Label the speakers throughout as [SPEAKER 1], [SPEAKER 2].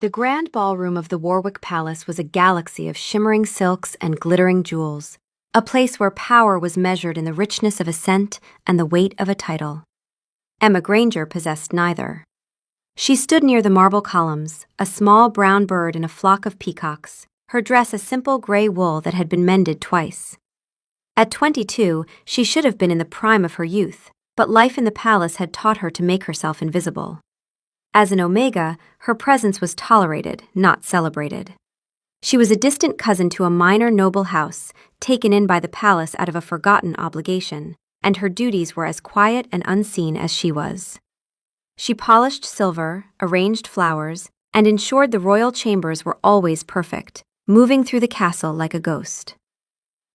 [SPEAKER 1] The grand ballroom of the Warwick Palace was a galaxy of shimmering silks and glittering jewels, a place where power was measured in the richness of a cent and the weight of a title. Emma Granger possessed neither. She stood near the marble columns, a small brown bird in a flock of peacocks, her dress a simple gray wool that had been mended twice. At 22, she should have been in the prime of her youth, but life in the palace had taught her to make herself invisible. As an Omega, her presence was tolerated, not celebrated. She was a distant cousin to a minor noble house, taken in by the palace out of a forgotten obligation, and her duties were as quiet and unseen as she was. She polished silver, arranged flowers, and ensured the royal chambers were always perfect, moving through the castle like a ghost.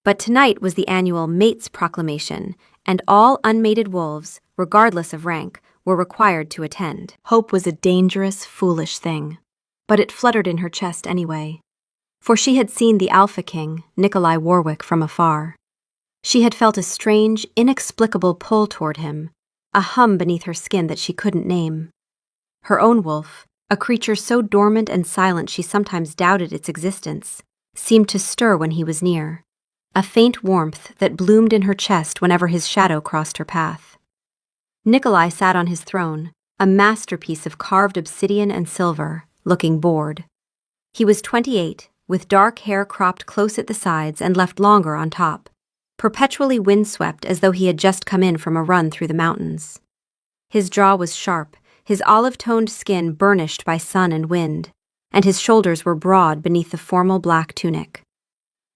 [SPEAKER 1] But tonight was the annual Mates Proclamation, and all unmated wolves, regardless of rank, were required to attend. Hope was a dangerous, foolish thing, but it fluttered in her chest anyway. For she had seen the Alpha King, Nikolai Warwick, from afar. She had felt a strange, inexplicable pull toward him, a hum beneath her skin that she couldn't name. Her own wolf, a creature so dormant and silent she sometimes doubted its existence, seemed to stir when he was near, a faint warmth that bloomed in her chest whenever his shadow crossed her path. Nikolai sat on his throne, a masterpiece of carved obsidian and silver, looking bored. He was 28, with dark hair cropped close at the sides and left longer on top, perpetually windswept as though he had just come in from a run through the mountains. His jaw was sharp, his olive-toned skin burnished by sun and wind, and his shoulders were broad beneath the formal black tunic.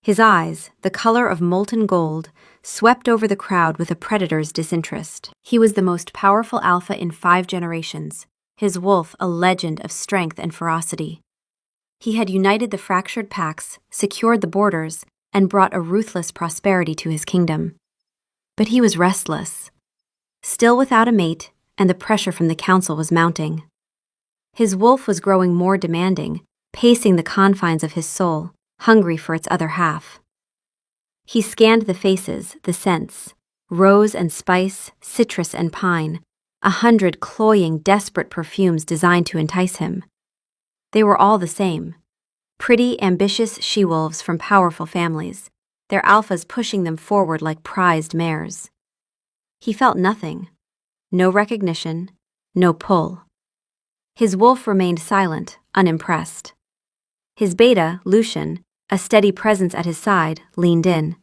[SPEAKER 1] His eyes, the color of molten gold, swept over the crowd with a predator's disinterest. He was the most powerful alpha in 5 generations, his wolf a legend of strength and ferocity. He had united the fractured packs, secured the borders, and brought a ruthless prosperity to his kingdom. But he was restless, still without a mate, and the pressure from the council was mounting. His wolf was growing more demanding, pacing the confines of his soul, hungry for its other half. He scanned the faces, the scents, rose and spice, citrus and pine, 100 cloying, desperate perfumes designed to entice him. They were all the same. Pretty, ambitious she-wolves from powerful families, their alphas pushing them forward like prized mares. He felt nothing. No recognition, no pull. His wolf remained silent, unimpressed. His beta, Lucian, a steady presence at his side, leaned in.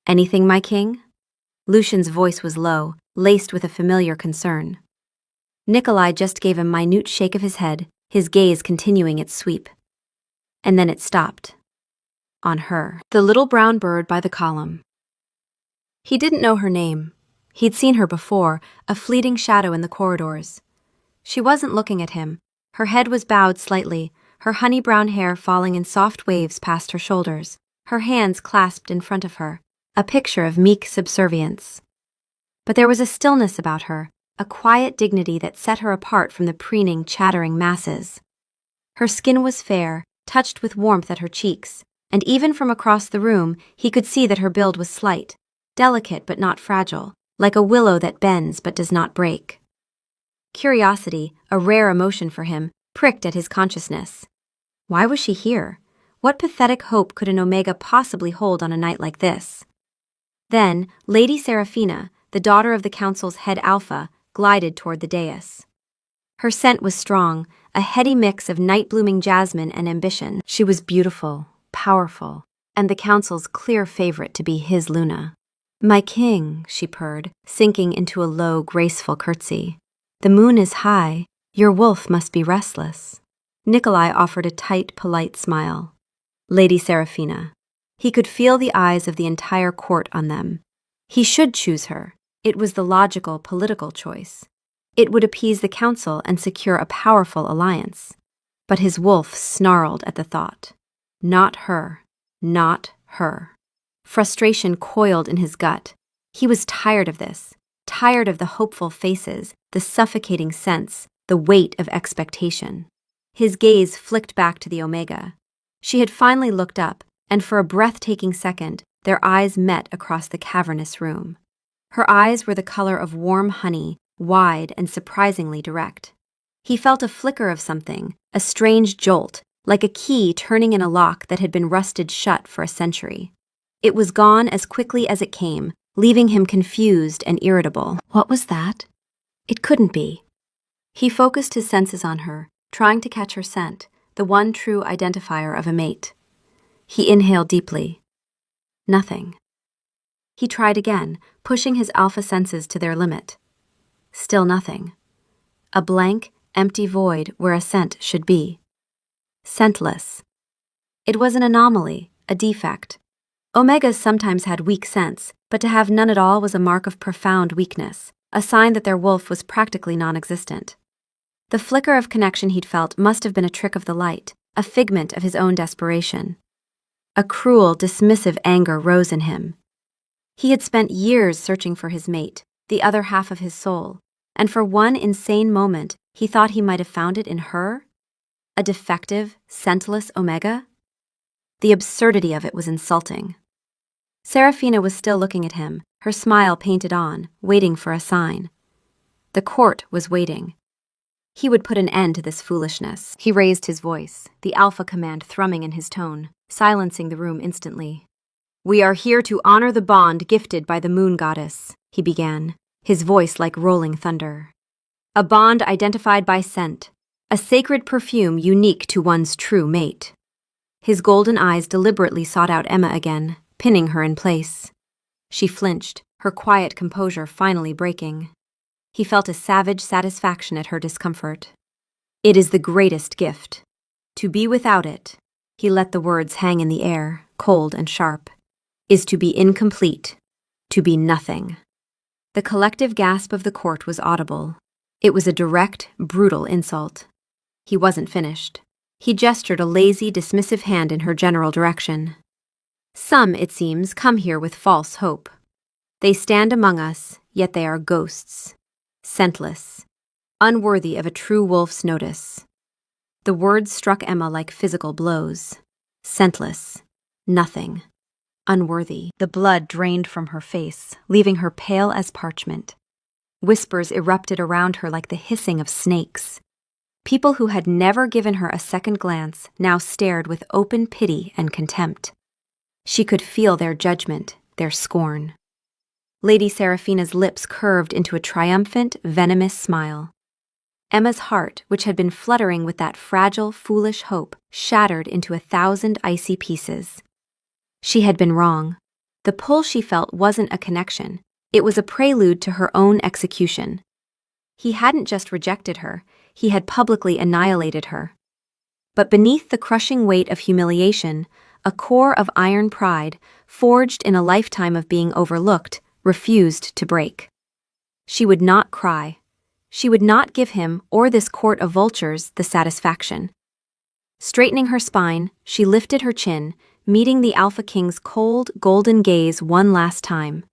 [SPEAKER 1] "Anything, my king?" Lucian's voice was low, laced with a familiar concern. Nikolai just gave a minute shake of his head, his gaze continuing its sweep. And then it stopped. On her, the little brown bird by the column. He didn't know her name. He'd seen her before, a fleeting shadow in the corridors. She wasn't looking at him. Her head was bowed slightly, her honey-brown hair falling in soft waves past her shoulders, her hands clasped in front of her, a picture of meek subservience. But there was a stillness about her, a quiet dignity that set her apart from the preening, chattering masses. Her skin was fair, touched with warmth at her cheeks, and even from across the room he could see that her build was slight, delicate but not fragile, like a willow that bends but does not break. Curiosity, a rare emotion for him, pricked at his consciousness. Why was she here? What pathetic hope could an Omega possibly hold on a night like this? Then, Lady Seraphina, the daughter of the council's head alpha, glided toward the dais. Her scent was strong, a heady mix of night-blooming jasmine and ambition. She was beautiful, powerful, and the council's clear favorite to be his Luna. "My king," she purred, sinking into a low, graceful curtsy. "The moon is high. Your wolf must be restless." Nikolai offered a tight, polite smile. Lady Seraphina. He could feel the eyes of the entire court on them. He should choose her. It was the logical, political choice. It would appease the council and secure a powerful alliance. But his wolf snarled at the thought. Not her. Not her. Frustration coiled in his gut. He was tired of this, tired of the hopeful faces, the suffocating scents, the weight of expectation. His gaze flicked back to the Omega. She had finally looked up, and for a breathtaking second, their eyes met across the cavernous room. Her eyes were the color of warm honey, wide and surprisingly direct. He felt a flicker of something, a strange jolt, like a key turning in a lock that had been rusted shut for a century. It was gone as quickly as it came, leaving him confused and irritable. What was that? It couldn't be. He focused his senses on her, trying to catch her scent, the one true identifier of a mate. He inhaled deeply. Nothing. He tried again, pushing his alpha senses to their limit. Still nothing. A blank, empty void where a scent should be. Scentless. It was an anomaly, a defect. Omegas sometimes had weak scents, but to have none at all was a mark of profound weakness, a sign that their wolf was practically non-existent. The flicker of connection he'd felt must have been a trick of the light, a figment of his own desperation. A cruel, dismissive anger rose in him. He had spent years searching for his mate, the other half of his soul, and for one insane moment he thought he might have found it in her? A defective, scentless Omega? The absurdity of it was insulting. Serafina was still looking at him, her smile painted on, waiting for a sign. The court was waiting. He would put an end to this foolishness. He raised his voice, the alpha command thrumming in his tone, silencing the room instantly. "We are here to honor the bond gifted by the moon goddess," he began, his voice like rolling thunder. "A bond identified by scent, a sacred perfume unique to one's true mate." His golden eyes deliberately sought out Emma again, pinning her in place. She flinched, her quiet composure finally breaking. He felt a savage satisfaction at her discomfort. "It is the greatest gift. To be without it," he let the words hang in the air, cold and sharp, "is to be incomplete, to be nothing." The collective gasp of the court was audible. It was a direct, brutal insult. He wasn't finished. He gestured a lazy, dismissive hand in her general direction. "Some, it seems, come here with false hope. They stand among us, yet they are ghosts. Scentless, unworthy of a true wolf's notice." The words struck Emma like physical blows. Scentless, nothing, unworthy. The blood drained from her face, leaving her pale as parchment. Whispers erupted around her like the hissing of snakes. People who had never given her a second glance now stared with open pity and contempt. She could feel their judgment, their scorn. Lady Serafina's lips curved into a triumphant, venomous smile. Emma's heart, which had been fluttering with that fragile, foolish hope, shattered into 1,000 icy pieces. She had been wrong. The pull she felt wasn't a connection. It was a prelude to her own execution. He hadn't just rejected her, he had publicly annihilated her. But beneath the crushing weight of humiliation, a core of iron pride, forged in a lifetime of being overlooked, refused to break. She would not cry. She would not give him or this court of vultures the satisfaction. Straightening her spine, she lifted her chin, meeting the Alpha King's cold, golden gaze one last time.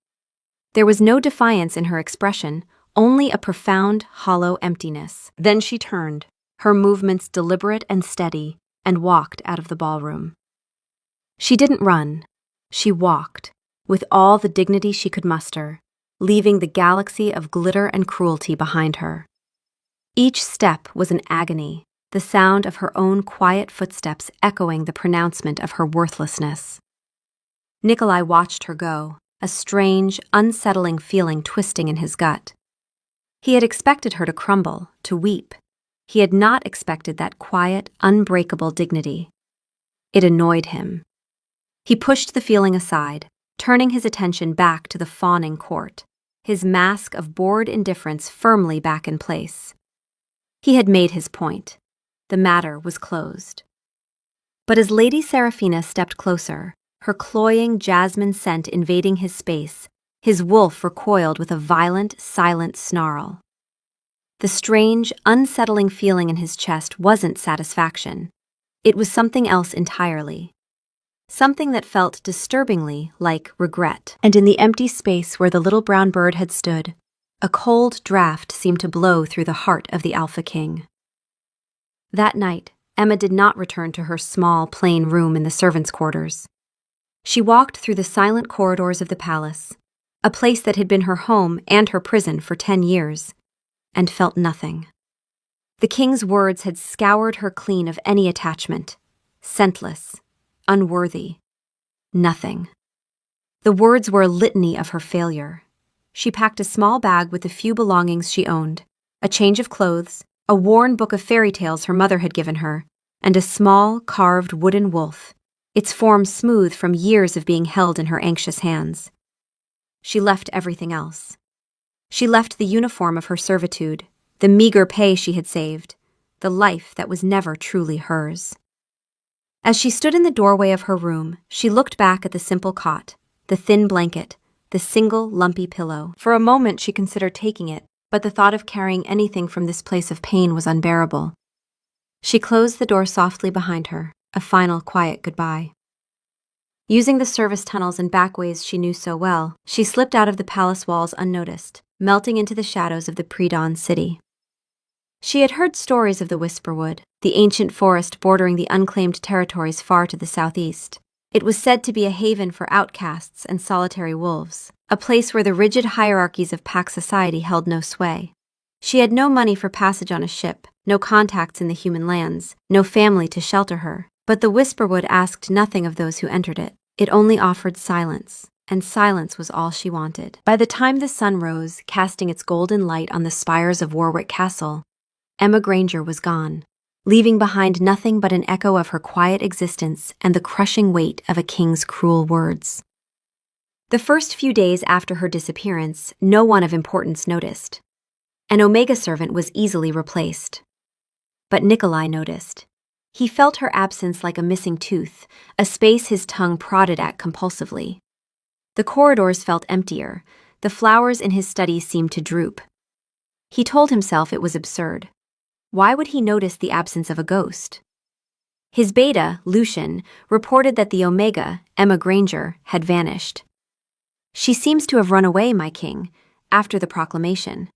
[SPEAKER 1] There was no defiance in her expression, only a profound, hollow emptiness. Then she turned, her movements deliberate and steady, and walked out of the ballroom. She didn't run. She walked, with all the dignity she could muster, leaving the galaxy of glitter and cruelty behind her. Each step was an agony, the sound of her own quiet footsteps echoing the pronouncement of her worthlessness. Nikolai watched her go, a strange, unsettling feeling twisting in his gut. He had expected her to crumble, to weep. He had not expected that quiet, unbreakable dignity. It annoyed him. He pushed the feeling aside, turning his attention back to the fawning court, his mask of bored indifference firmly back in place. He had made his point. The matter was closed. But as Lady Serafina stepped closer, her cloying jasmine scent invading his space, his wolf recoiled with a violent, silent snarl. The strange, unsettling feeling in his chest wasn't satisfaction. It was something else entirely. Something that felt disturbingly like regret. And in the empty space where the little brown bird had stood, a cold draft seemed to blow through the heart of the Alpha King. That night, Emma did not return to her small, plain room in the servants' quarters. She walked through the silent corridors of the palace, a place that had been her home and her prison for 10 years, and felt nothing. The king's words had scoured her clean of any attachment. Scentless, unworthy, nothing. The words were a litany of her failure. She packed a small bag with the few belongings she owned, a change of clothes, a worn book of fairy tales her mother had given her, and a small, carved wooden wolf, its form smooth from years of being held in her anxious hands. She left everything else. She left the uniform of her servitude, the meager pay she had saved, the life that was never truly hers. As she stood in the doorway of her room, she looked back at the simple cot, the thin blanket, the single lumpy pillow. For a moment she considered taking it, but the thought of carrying anything from this place of pain was unbearable. She closed the door softly behind her, a final quiet goodbye. Using the service tunnels and backways she knew so well, she slipped out of the palace walls unnoticed, melting into the shadows of the pre-dawn city. She had heard stories of the Whisperwood, the ancient forest bordering the unclaimed territories far to the southeast. It was said to be a haven for outcasts and solitary wolves, a place where the rigid hierarchies of pack society held no sway. She had no money for passage on a ship, no contacts in the human lands, no family to shelter her, but the Whisperwood asked nothing of those who entered it. It only offered silence, and silence was all she wanted. By the time the sun rose, casting its golden light on the spires of Warwick Castle, Emma Granger was gone, leaving behind nothing but an echo of her quiet existence and the crushing weight of a king's cruel words. The first few days after her disappearance, no one of importance noticed. An Omega servant was easily replaced. But Nikolai noticed. He felt her absence like a missing tooth, a space his tongue prodded at compulsively. The corridors felt emptier, the flowers in his study seemed to droop. He told himself it was absurd. Why would he notice the absence of a ghost? His beta, Lucian, reported that the Omega, Emma Granger, had vanished. "She seems to have run away, my king, after the proclamation."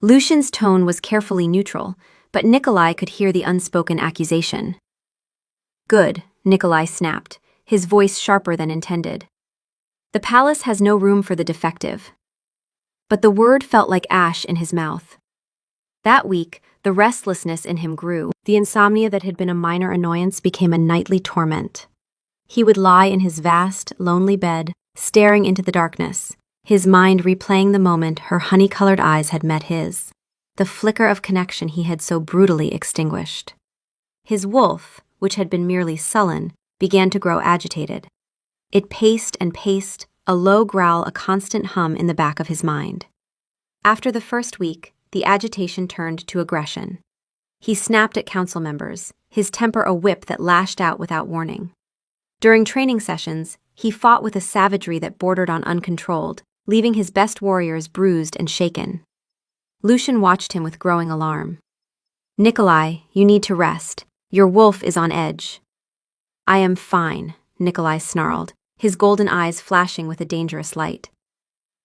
[SPEAKER 1] Lucian's tone was carefully neutral, but Nikolai could hear the unspoken accusation. "Good," Nikolai snapped, his voice sharper than intended. "The palace has no room for the defective." But the word felt like ash in his mouth. That week, the restlessness in him grew. The insomnia that had been a minor annoyance became a nightly torment. He would lie in his vast, lonely bed, staring into the darkness, his mind replaying the moment her honey-colored eyes had met his, the flicker of connection he had so brutally extinguished. His wolf, which had been merely sullen, began to grow agitated. It paced and paced, a low growl a constant hum in the back of his mind. After the first week, the agitation turned to aggression. He snapped at council members, his temper a whip that lashed out without warning. During training sessions, he fought with a savagery that bordered on uncontrolled, leaving his best warriors bruised and shaken. Lucian watched him with growing alarm. "Nikolai, you need to rest. Your wolf is on edge." "I am fine," Nikolai snarled, his golden eyes flashing with a dangerous light.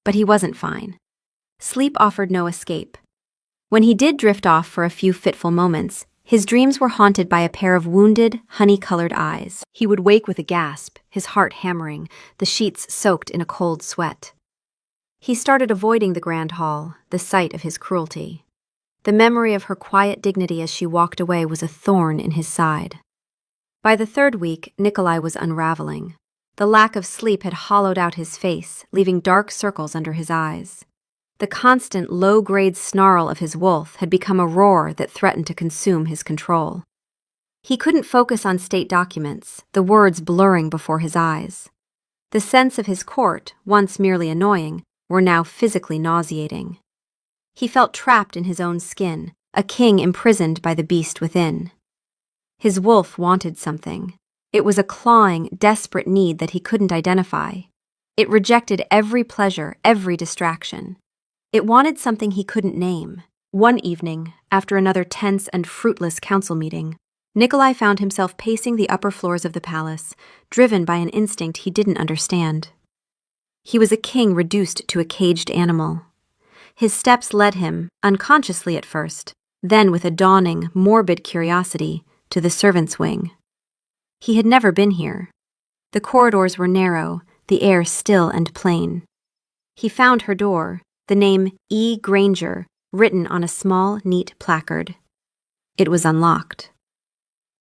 [SPEAKER 1] But he wasn't fine. Sleep offered no escape. When he did drift off for a few fitful moments, his dreams were haunted by a pair of wounded, honey-colored eyes. He would wake with a gasp, his heart hammering, the sheets soaked in a cold sweat. He started avoiding the grand hall, the site of his cruelty. The memory of her quiet dignity as she walked away was a thorn in his side. By the third week, Nikolai was unraveling. The lack of sleep had hollowed out his face, leaving dark circles under his eyes. The constant low-grade snarl of his wolf had become a roar that threatened to consume his control. He couldn't focus on state documents, the words blurring before his eyes. The scents of his court, once merely annoying, were now physically nauseating. He felt trapped in his own skin, a king imprisoned by the beast within. His wolf wanted something. It was a clawing, desperate need that he couldn't identify. It rejected every pleasure, every distraction. It wanted something he couldn't name. One evening, after another tense and fruitless council meeting, Nikolai found himself pacing the upper floors of the palace, driven by an instinct he didn't understand. He was a king reduced to a caged animal. His steps led him, unconsciously at first, then with a dawning, morbid curiosity, to the servants' wing. He had never been here. The corridors were narrow, the air still and plain. He found her door, the name E. Granger, written on a small, neat placard. It was unlocked.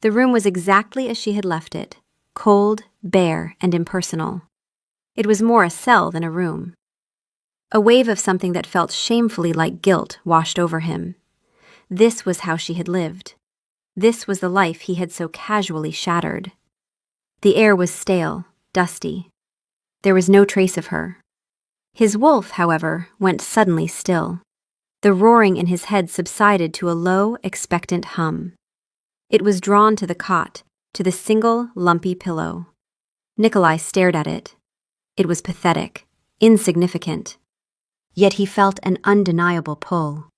[SPEAKER 1] The room was exactly as she had left it, cold, bare, and impersonal. It was more a cell than a room. A wave of something that felt shamefully like guilt washed over him. This was how she had lived. This was the life he had so casually shattered. The air was stale, dusty. There was no trace of her. His wolf, however, went suddenly still. The roaring in his head subsided to a low, expectant hum. It was drawn to the cot, to the single, lumpy pillow. Nikolai stared at it. It was pathetic, insignificant. Yet he felt an undeniable pull.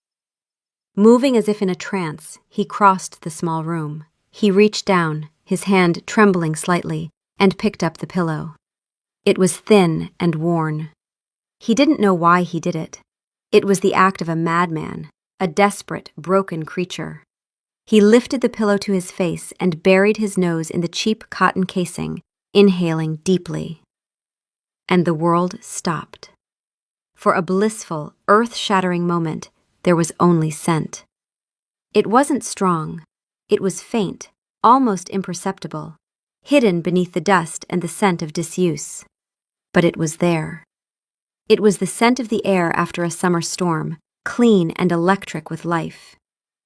[SPEAKER 1] Moving as if in a trance, he crossed the small room. He reached down, his hand trembling slightly, and picked up the pillow. It was thin and worn. He didn't know why he did it. It was the act of a madman, a desperate, broken creature. He lifted the pillow to his face and buried his nose in the cheap cotton casing, inhaling deeply. And the world stopped. For a blissful, earth-shattering moment, there was only scent. It wasn't strong. It was faint, almost imperceptible, hidden beneath the dust and the scent of disuse. But it was there. It was the scent of the air after a summer storm, clean and electric with life.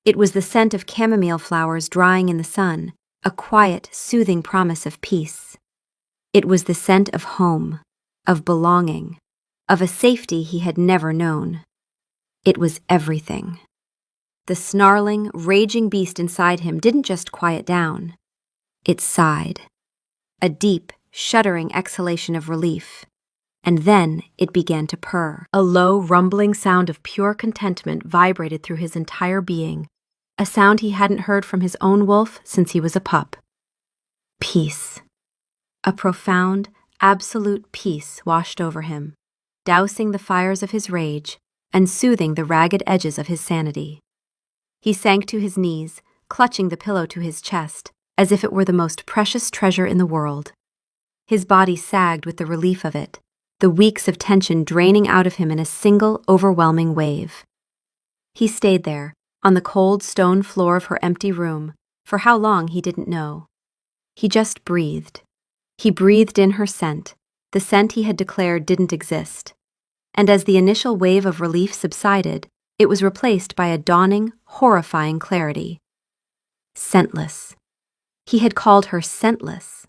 [SPEAKER 1] It was the scent of chamomile flowers drying in the sun, a quiet, soothing promise of peace. It was the scent of home, of belonging, of a safety he had never known. It was everything. The snarling, raging beast inside him didn't just quiet down. It sighed. A deep, shuddering exhalation of relief. And then it began to purr. A low, rumbling sound of pure contentment vibrated through his entire being, a sound he hadn't heard from his own wolf since he was a pup. Peace. A profound, absolute peace washed over him, dousing the fires of his rage and soothing the ragged edges of his sanity. He sank to his knees, clutching the pillow to his chest, as if it were the most precious treasure in the world. His body sagged with the relief of it, the weeks of tension draining out of him in a single, overwhelming wave. He stayed there, on the cold stone floor of her empty room, for how long he didn't know. He just breathed. He breathed in her scent, the scent he had declared didn't exist. And as the initial wave of relief subsided, it was replaced by a dawning, horrifying clarity. Scentless. He had called her scentless.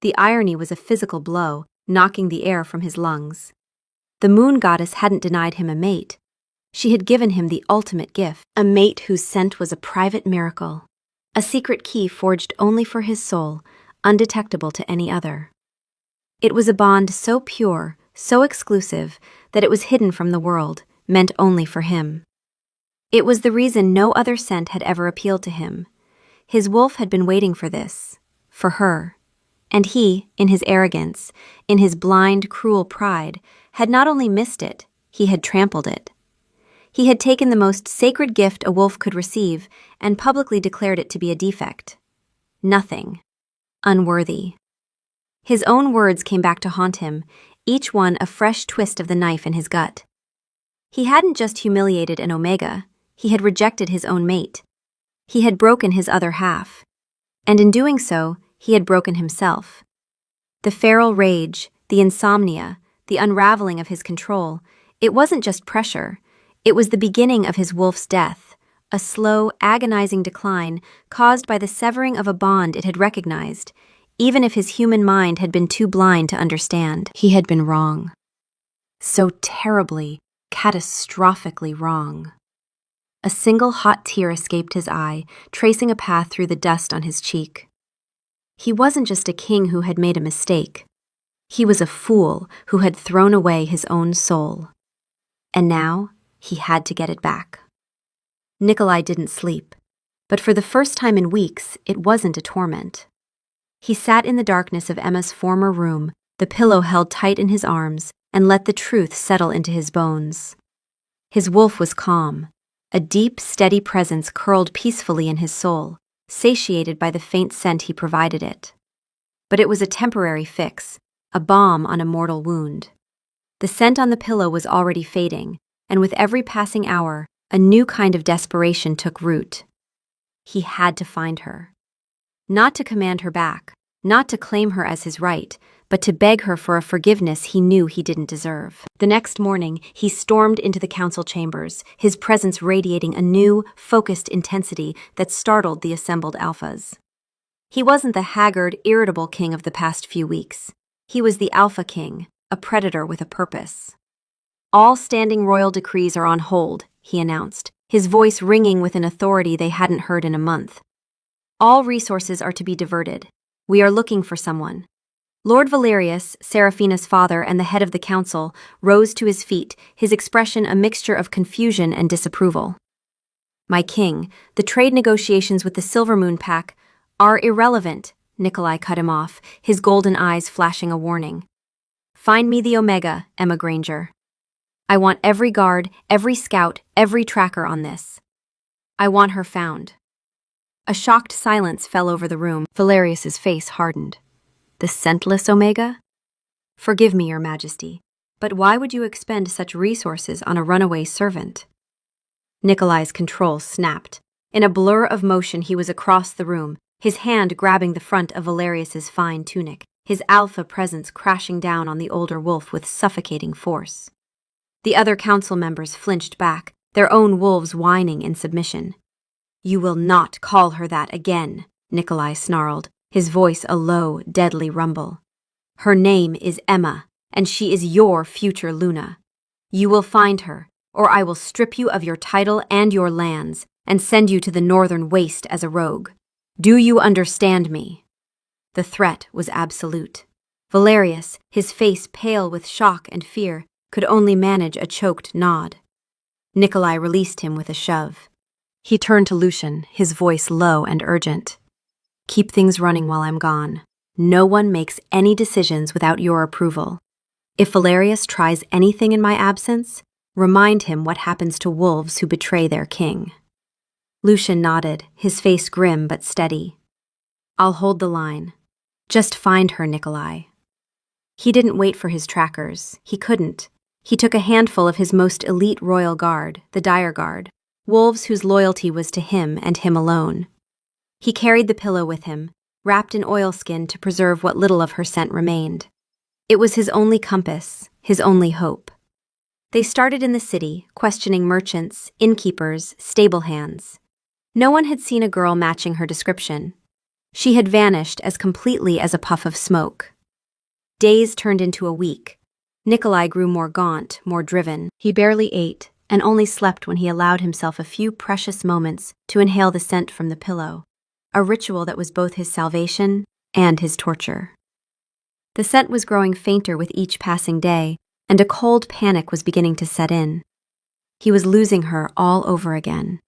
[SPEAKER 1] The irony was a physical blow, knocking the air from his lungs. The moon goddess hadn't denied him a mate. She had given him the ultimate gift, a mate whose scent was a private miracle, a secret key forged only for his soul, undetectable to any other. It was a bond so pure, so exclusive, that it was hidden from the world, meant only for him. It was the reason no other scent had ever appealed to him. His wolf had been waiting for this, for her. And he, in his arrogance, in his blind, cruel pride, had not only missed it, he had trampled it. He had taken the most sacred gift a wolf could receive and publicly declared it to be a defect. Nothing. Unworthy. His own words came back to haunt him, each one a fresh twist of the knife in his gut. He hadn't just humiliated an omega, he had rejected his own mate. He had broken his other half. And in doing so, he had broken himself. The feral rage, the insomnia, the unraveling of his control, it wasn't just pressure. It was the beginning of his wolf's death, a slow, agonizing decline caused by the severing of a bond it had recognized, even if his human mind had been too blind to understand. He had been wrong. So terribly, catastrophically wrong. A single hot tear escaped his eye, tracing a path through the dust on his cheek. He wasn't just a king who had made a mistake. He was a fool who had thrown away his own soul. And now, he had to get it back. Nikolai didn't sleep, but for the first time in weeks, it wasn't a torment. He sat in the darkness of Emma's former room, the pillow held tight in his arms, and let the truth settle into his bones. His wolf was calm. A deep, steady presence curled peacefully in his soul, satiated by the faint scent he provided it. But it was a temporary fix, a balm on a mortal wound. The scent on the pillow was already fading, and with every passing hour, a new kind of desperation took root. He had to find her. Not to command her back, not to claim her as his right, but to beg her for a forgiveness he knew he didn't deserve. The next morning, he stormed into the council chambers, his presence radiating a new, focused intensity that startled the assembled alphas. He wasn't the haggard, irritable king of the past few weeks. He was the Alpha King, a predator with a purpose. All standing royal decrees are on hold, he announced, his voice ringing with an authority they hadn't heard in a month. All resources are to be diverted. We are looking for someone. Lord Valerius, Seraphina's father and the head of the council, rose to his feet, his expression a mixture of confusion and disapproval. My king, the trade negotiations with the Silvermoon Pack are irrelevant, Nikolai cut him off, his golden eyes flashing a warning. Find me the Omega, Emma Granger. I want every guard, every scout, every tracker on this. I want her found. A shocked silence fell over the room. Valerius's face hardened. The scentless Omega? Forgive me, Your Majesty, but why would you expend such resources on a runaway servant? Nikolai's control snapped. In a blur of motion, he was across the room, his hand grabbing the front of Valerius's fine tunic, his alpha presence crashing down on the older wolf with suffocating force. The other council members flinched back, their own wolves whining in submission. You will not call her that again, Nikolai snarled, his voice a low, deadly rumble. Her name is Emma, and she is your future Luna. You will find her, or I will strip you of your title and your lands, and send you to the northern waste as a rogue. Do you understand me? The threat was absolute. Valerius, his face pale with shock and fear, could only manage a choked nod. Nikolai released him with a shove. He turned to Lucian, his voice low and urgent. Keep things running while I'm gone. No one makes any decisions without your approval. If Valerius tries anything in my absence, remind him what happens to wolves who betray their king. Lucian nodded, his face grim but steady. I'll hold the line. Just find her, Nikolai. He didn't wait for his trackers. He couldn't. He took a handful of his most elite royal guard, the Dire Guard, wolves whose loyalty was to him and him alone. He carried the pillow with him, wrapped in oilskin to preserve what little of her scent remained. It was his only compass, his only hope. They started in the city, questioning merchants, innkeepers, stable hands. No one had seen a girl matching her description. She had vanished as completely as a puff of smoke. Days turned into a week. Nikolai grew more gaunt, more driven. He barely ate, and only slept when he allowed himself a few precious moments to inhale the scent from the pillow, a ritual that was both his salvation and his torture. The scent was growing fainter with each passing day, and a cold panic was beginning to set in. He was losing her all over again.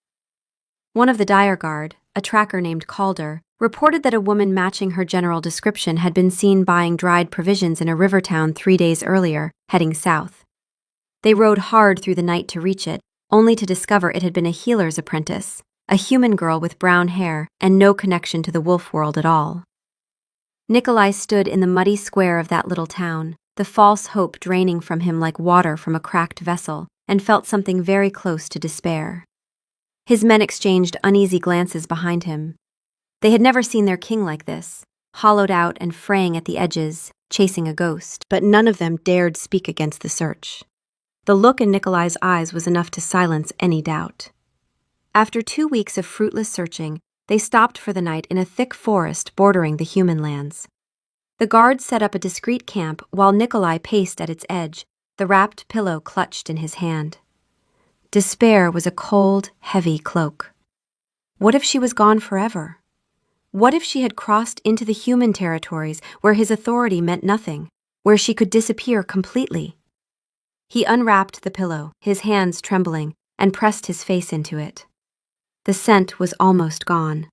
[SPEAKER 1] One of the Dire Guard, a tracker named Calder, reported that a woman matching her general description had been seen buying dried provisions in a river town 3 days earlier, heading south. They rode hard through the night to reach it, only to discover it had been a healer's apprentice, a human girl with brown hair and no connection to the wolf world at all. Nikolai stood in the muddy square of that little town, the false hope draining from him like water from a cracked vessel, and felt something very close to despair. His men exchanged uneasy glances behind him. They had never seen their king like this, hollowed out and fraying at the edges, chasing a ghost, but none of them dared speak against the search. The look in Nikolai's eyes was enough to silence any doubt. After 2 weeks of fruitless searching, they stopped for the night in a thick forest bordering the human lands. The guards set up a discreet camp while Nikolai paced at its edge, the wrapped pillow clutched in his hand. Despair was a cold, heavy cloak. What if she was gone forever? What if she had crossed into the human territories where his authority meant nothing, where she could disappear completely? He unwrapped the pillow, his hands trembling, and pressed his face into it. The scent was almost gone.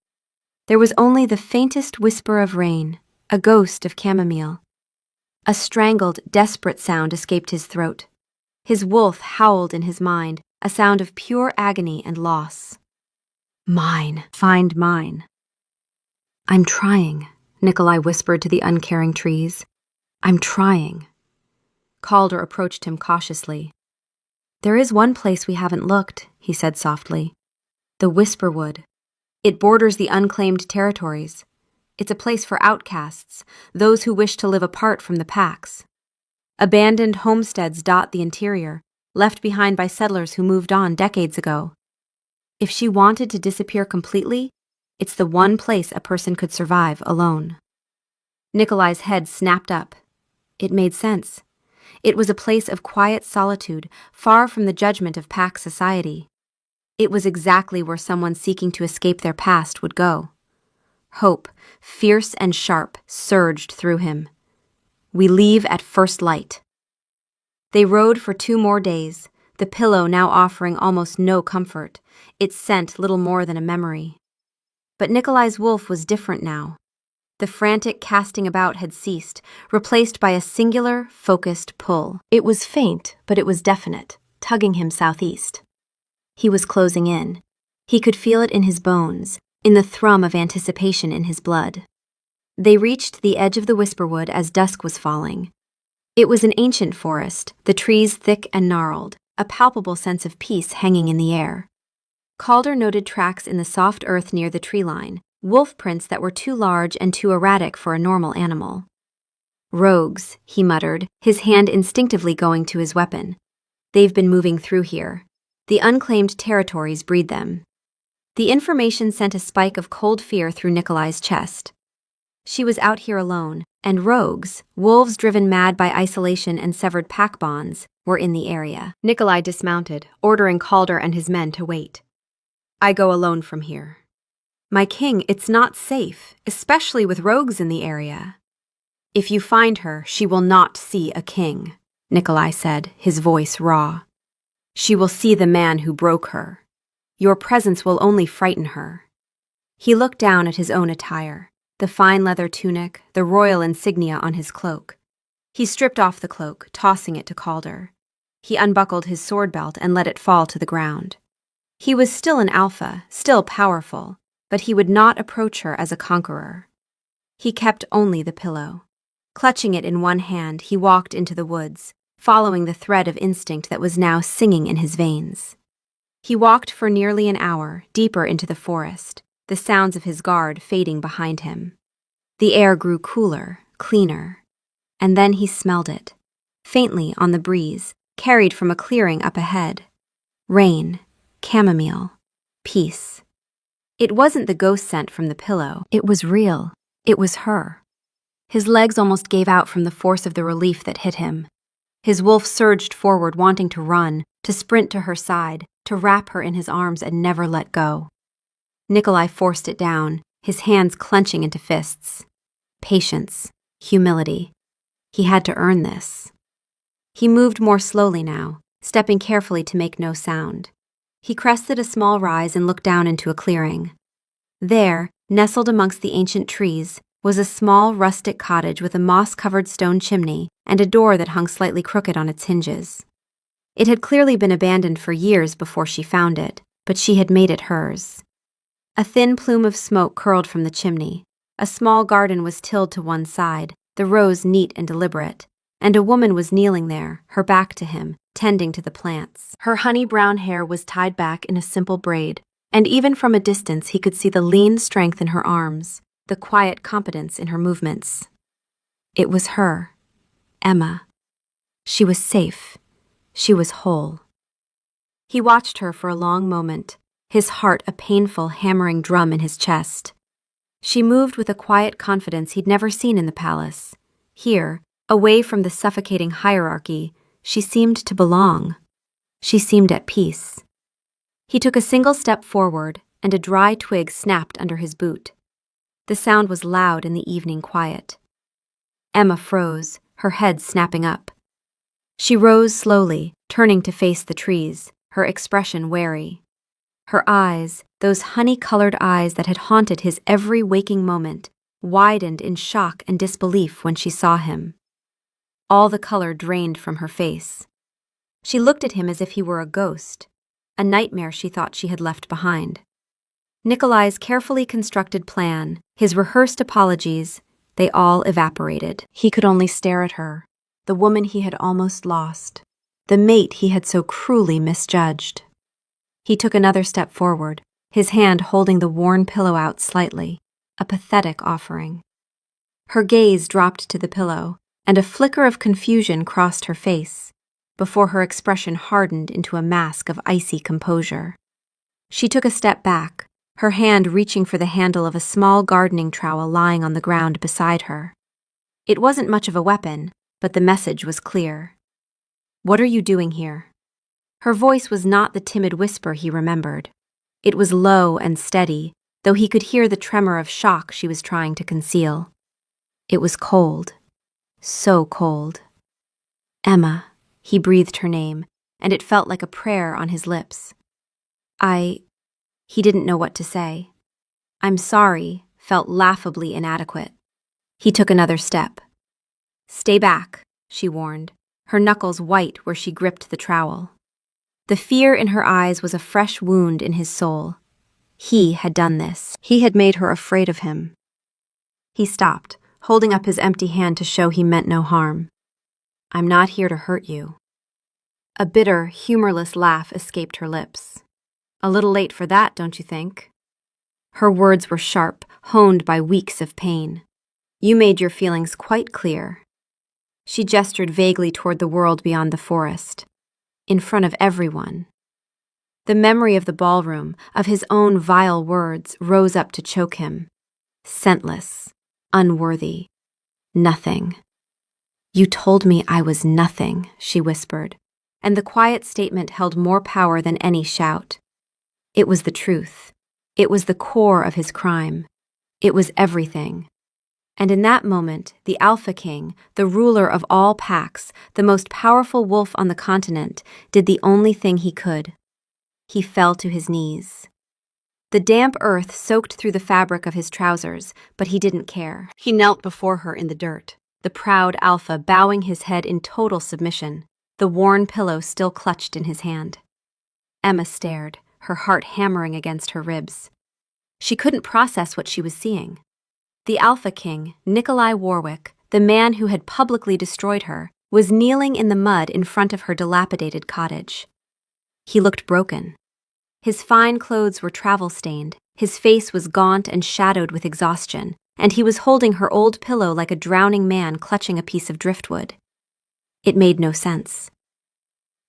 [SPEAKER 1] There was only the faintest whisper of rain, a ghost of chamomile. A strangled, desperate sound escaped his throat. His wolf howled in his mind, a sound of pure agony and loss. Mine, find mine. I'm trying, Nikolai whispered to the uncaring trees. I'm trying. Calder approached him cautiously. There is one place we haven't looked, he said softly. The Whisperwood. It borders the unclaimed territories. It's a place for outcasts, those who wish to live apart from the packs. Abandoned homesteads dot the interior, left behind by settlers who moved on decades ago. If she wanted to disappear completely, it's the one place a person could survive alone. Nikolai's head snapped up. It made sense. It was a place of quiet solitude, far from the judgment of pack society. It was exactly where someone seeking to escape their past would go. Hope, fierce and sharp, surged through him. We leave at first light. They rode for 2 more days, the pillow now offering almost no comfort, its scent little more than a memory. But Nikolai's wolf was different now. The frantic casting about had ceased, replaced by a singular, focused pull. It was faint, but it was definite, tugging him southeast. He was closing in. He could feel it in his bones, in the thrum of anticipation in his blood. They reached the edge of the whisperwood as dusk was falling. It was an ancient forest, the trees thick and gnarled, a palpable sense of peace hanging in the air. Calder noted tracks in the soft earth near the tree line, wolf prints that were too large and too erratic for a normal animal. Rogues, he muttered, his hand instinctively going to his weapon. They've been moving through here. The unclaimed territories breed them. The information sent a spike of cold fear through Nikolai's chest. She was out here alone, and rogues, wolves driven mad by isolation and severed pack bonds, were in the area. Nikolai dismounted, ordering Calder and his men to wait. I go alone from here. My king, it's not safe, especially with rogues in the area. If you find her, she will not see a king, Nikolai said, his voice raw. She will see the man who broke her. Your presence will only frighten her. He looked down at his own attire, the fine leather tunic, the royal insignia on his cloak. He stripped off the cloak, tossing it to Calder. He unbuckled his sword belt and let it fall to the ground. He was still an alpha, still powerful, but he would not approach her as a conqueror. He kept only the pillow. Clutching it in one hand, he walked into the woods, following the thread of instinct that was now singing in his veins. He walked for nearly an hour, deeper into the forest, the sounds of his guard fading behind him. The air grew cooler, cleaner, and then he smelled it, faintly on the breeze, carried from a clearing up ahead. Rain, chamomile, peace. It wasn't the ghost scent from the pillow. It was real. It was her. His legs almost gave out from the force of the relief that hit him. His wolf surged forward, wanting to run, to sprint to her side, to wrap her in his arms and never let go. Nikolai forced it down, his hands clenching into fists. Patience, humility. He had to earn this. He moved more slowly now, stepping carefully to make no sound. He crested a small rise and looked down into a clearing. There, nestled amongst the ancient trees, was a small rustic cottage with a moss-covered stone chimney and a door that hung slightly crooked on its hinges. It had clearly been abandoned for years before she found it, but she had made it hers. A thin plume of smoke curled from the chimney. A small garden was tilled to one side, the rows neat and deliberate, and a woman was kneeling there, her back to him, tending to the plants. Her honey-brown hair was tied back in a simple braid, and even from a distance he could see the lean strength in her arms, the quiet competence in her movements. It was her, Emma. She was safe. She was whole. He watched her for a long moment, his heart a painful, hammering drum in his chest. She moved with a quiet confidence he'd never seen in the palace. Here, away from the suffocating hierarchy, she seemed to belong. She seemed at peace. He took a single step forward, and a dry twig snapped under his boot. The sound was loud in the evening quiet. Emma froze, her head snapping up. She rose slowly, turning to face the trees, her expression wary. Her eyes, those honey-colored eyes that had haunted his every waking moment, widened in shock and disbelief when she saw him. All the color drained from her face. She looked at him as if he were a ghost, a nightmare she thought she had left behind. Nikolai's carefully constructed plan, his rehearsed apologies, they all evaporated. He could only stare at her, the woman he had almost lost, the mate he had so cruelly misjudged. He took another step forward, his hand holding the worn pillow out slightly, a pathetic offering. Her gaze dropped to the pillow, and a flicker of confusion crossed her face, before her expression hardened into a mask of icy composure. She took a step back, her hand reaching for the handle of a small gardening trowel lying on the ground beside her. It wasn't much of a weapon, but the message was clear. "What are you doing here?" Her voice was not the timid whisper he remembered. It was low and steady, though he could hear the tremor of shock she was trying to conceal. It was cold. So cold. "Emma," he breathed her name, and it felt like a prayer on his lips. He didn't know what to say. "I'm sorry," felt laughably inadequate. He took another step. "Stay back," she warned, her knuckles white where she gripped the trowel. The fear in her eyes was a fresh wound in his soul. He had done this. He had made her afraid of him. He stopped, holding up his empty hand to show he meant no harm. "I'm not here to hurt you." A bitter, humorless laugh escaped her lips. "A little late for that, don't you think?" Her words were sharp, honed by weeks of pain. "You made your feelings quite clear." She gestured vaguely toward the world beyond the forest. "In front of everyone." The memory of the ballroom, of his own vile words, rose up to choke him. Scentless, unworthy, nothing. "You told me I was nothing," she whispered, and the quiet statement held more power than any shout. It was the truth. It was the core of his crime. It was everything. And in that moment, the Alpha King, the ruler of all packs, the most powerful wolf on the continent, did the only thing he could. He fell to his knees. The damp earth soaked through the fabric of his trousers, but he didn't care. He knelt before her in the dirt, the proud Alpha bowing his head in total submission, the worn pillow still clutched in his hand. Emma stared, her heart hammering against her ribs. She couldn't process what she was seeing. The Alpha King, Nikolai Warwick, the man who had publicly destroyed her, was kneeling in the mud in front of her dilapidated cottage. He looked broken. His fine clothes were travel-stained, his face was gaunt and shadowed with exhaustion, and he was holding her old pillow like a drowning man clutching a piece of driftwood. It made no sense.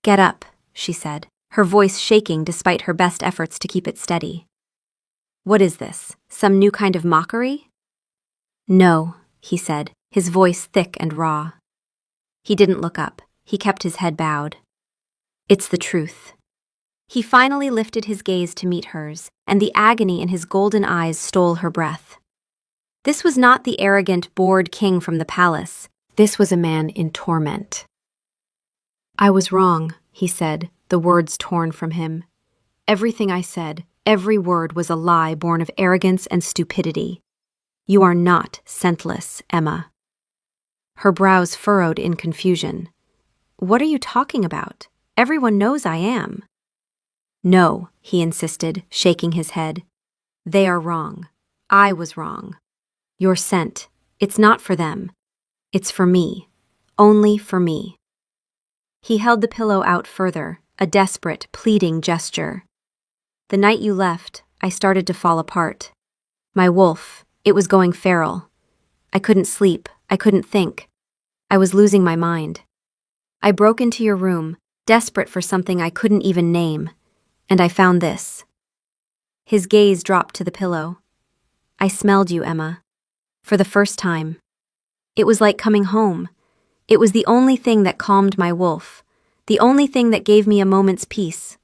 [SPEAKER 1] "Get up," she said, her voice shaking despite her best efforts to keep it steady. "What is this? Some new kind of mockery?" "No," he said, his voice thick and raw. He didn't look up. He kept his head bowed. "It's the truth." He finally lifted his gaze to meet hers, and the agony in his golden eyes stole her breath. This was not the arrogant, bored king from the palace. This was a man in torment. "I was wrong," he said, the words torn from him. "Everything I said, every word was a lie born of arrogance and stupidity. You are not scentless, Emma." Her brows furrowed in confusion. "What are you talking about? Everyone knows I am." "No," he insisted, shaking his head. "They are wrong. I was wrong. Your scent, it's not for them. It's for me. Only for me." He held the pillow out further, a desperate, pleading gesture. "The night you left, I started to fall apart. My wolf, it was going feral. I couldn't sleep. I couldn't think. I was losing my mind. I broke into your room, desperate for something I couldn't even name, and I found this." His gaze dropped to the pillow. "I smelled you, Emma. For the first time. It was like coming home. It was the only thing that calmed my wolf, the only thing that gave me a moment's peace."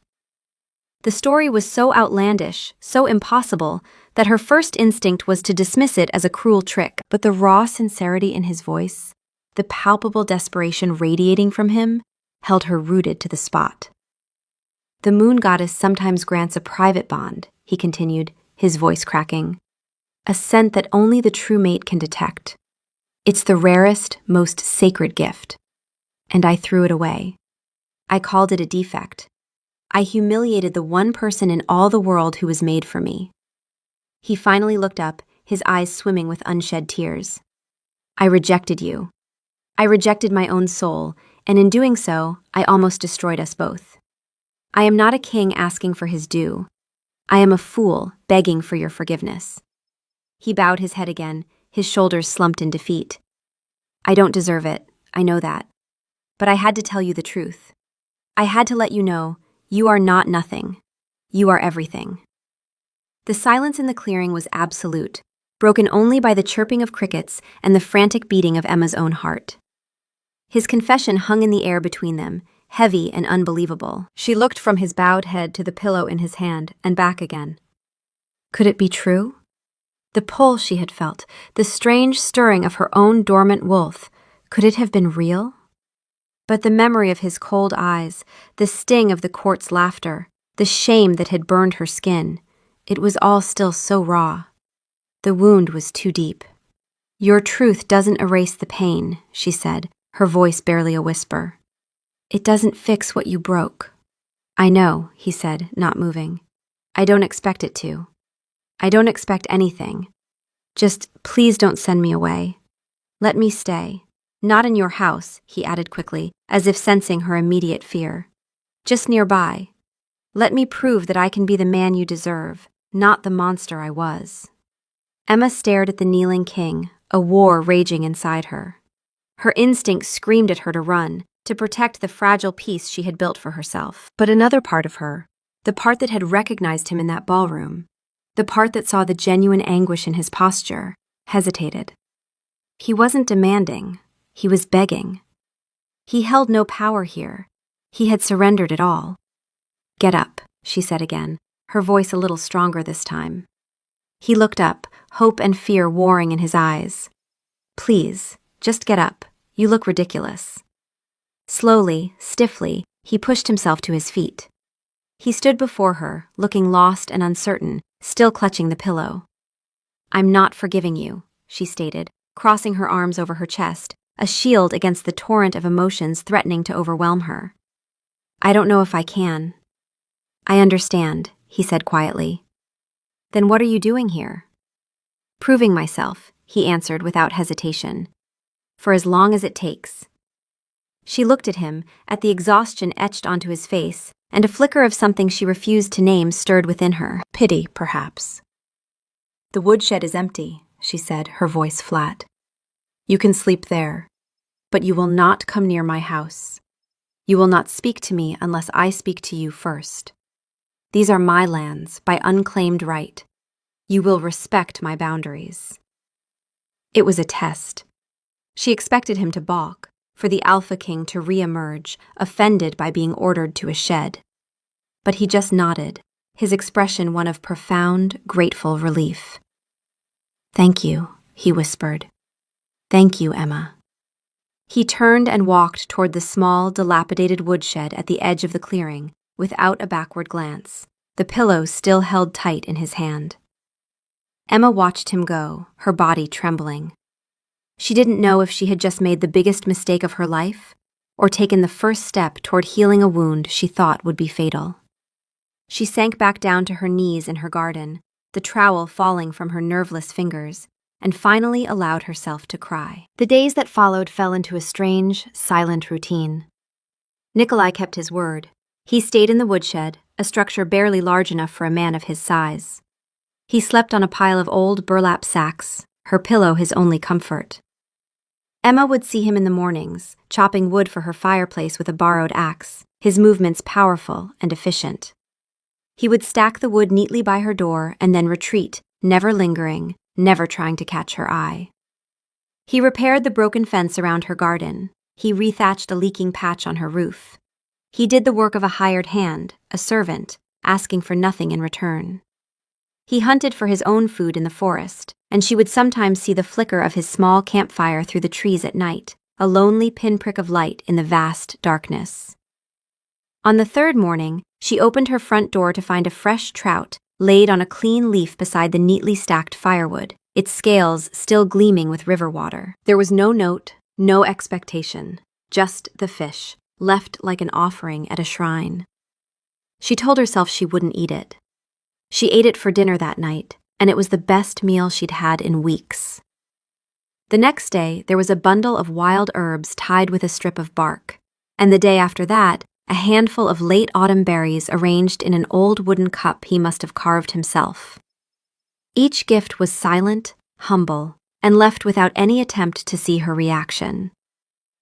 [SPEAKER 1] The story was so outlandish, so impossible, that her first instinct was to dismiss it as a cruel trick, but the raw sincerity in his voice, the palpable desperation radiating from him, held her rooted to the spot. "The moon goddess sometimes grants a private bond," he continued, his voice cracking. "A scent that only the true mate can detect. It's the rarest, most sacred gift. And I threw it away. I called it a defect. I humiliated the one person in all the world who was made for me." He finally looked up, his eyes swimming with unshed tears. "I rejected you. I rejected my own soul, and in doing so, I almost destroyed us both. I am not a king asking for his due. I am a fool, begging for your forgiveness." He bowed his head again, his shoulders slumped in defeat. "I don't deserve it, I know that. But I had to tell you the truth. I had to let you know, you are not nothing. You are everything." The silence in the clearing was absolute, broken only by the chirping of crickets and the frantic beating of Emma's own heart. His confession hung in the air between them, heavy and unbelievable. She looked from his bowed head to the pillow in his hand and back again. Could it be true? The pull she had felt, the strange stirring of her own dormant wolf, could it have been real? But the memory of his cold eyes, the sting of the court's laughter, the shame that had burned her skin, it was all still so raw. The wound was too deep. "Your truth doesn't erase the pain," she said, her voice barely a whisper. "It doesn't fix what you broke." "I know," he said, not moving. "I don't expect it to. I don't expect anything. Just please don't send me away. Let me stay. Not in your house," he added quickly, as if sensing her immediate fear. "Just nearby. Let me prove that I can be the man you deserve, not the monster I was." Emma stared at the kneeling king, a war raging inside her. Her instinct screamed at her to run, to protect the fragile peace she had built for herself. But another part of her, the part that had recognized him in that ballroom, the part that saw the genuine anguish in his posture, hesitated. He wasn't demanding. He was begging. He held no power here. He had surrendered it all. "Get up," she said again, her voice a little stronger this time. He looked up, hope and fear warring in his eyes. "Please, just get up. You look ridiculous." Slowly, stiffly, he pushed himself to his feet. He stood before her, looking lost and uncertain, still clutching the pillow. "I'm not forgiving you," she stated, crossing her arms over her chest, a shield against the torrent of emotions threatening to overwhelm her. "I don't know if I can." "I understand," he said quietly. "Then what are you doing here?" "Proving myself," he answered without hesitation. "For as long as it takes." She looked at him, at the exhaustion etched onto his face, and a flicker of something she refused to name stirred within her. Pity, perhaps. "The woodshed is empty," she said, her voice flat. "You can sleep there, but you will not come near my house. You will not speak to me unless I speak to you first. These are my lands, by unclaimed right. You will respect my boundaries." It was a test. She expected him to balk, for the Alpha King to re-emerge, offended by being ordered to a shed. But he just nodded, his expression one of profound, grateful relief. "Thank you," he whispered. "Thank you, Emma." He turned and walked toward the small, dilapidated woodshed at the edge of the clearing, without a backward glance, the pillow still held tight in his hand. Emma watched him go, her body trembling. She didn't know if she had just made the biggest mistake of her life, or taken the first step toward healing a wound she thought would be fatal. She sank back down to her knees in her garden, the trowel falling from her nerveless fingers, and finally allowed herself to cry. The days that followed fell into a strange, silent routine. Nikolai kept his word. He stayed in the woodshed, a structure barely large enough for a man of his size. He slept on a pile of old burlap sacks, her pillow his only comfort. Emma would see him in the mornings, chopping wood for her fireplace with a borrowed axe, his movements powerful and efficient. He would stack the wood neatly by her door and then retreat, never lingering, never trying to catch her eye. He repaired the broken fence around her garden. He rethatched a leaking patch on her roof. He did the work of a hired hand, a servant, asking for nothing in return. He hunted for his own food in the forest, and she would sometimes see the flicker of his small campfire through the trees at night, a lonely pinprick of light in the vast darkness. On the third morning, she opened her front door to find a fresh trout laid on a clean leaf beside the neatly stacked firewood, its scales still gleaming with river water. There was no note, no expectation, just the fish, left like an offering at a shrine. She told herself she wouldn't eat it. She ate it for dinner that night, and it was the best meal she'd had in weeks. The next day, there was a bundle of wild herbs tied with a strip of bark, and the day after that, a handful of late autumn berries arranged in an old wooden cup he must have carved himself. Each gift was silent, humble, and left without any attempt to see her reaction.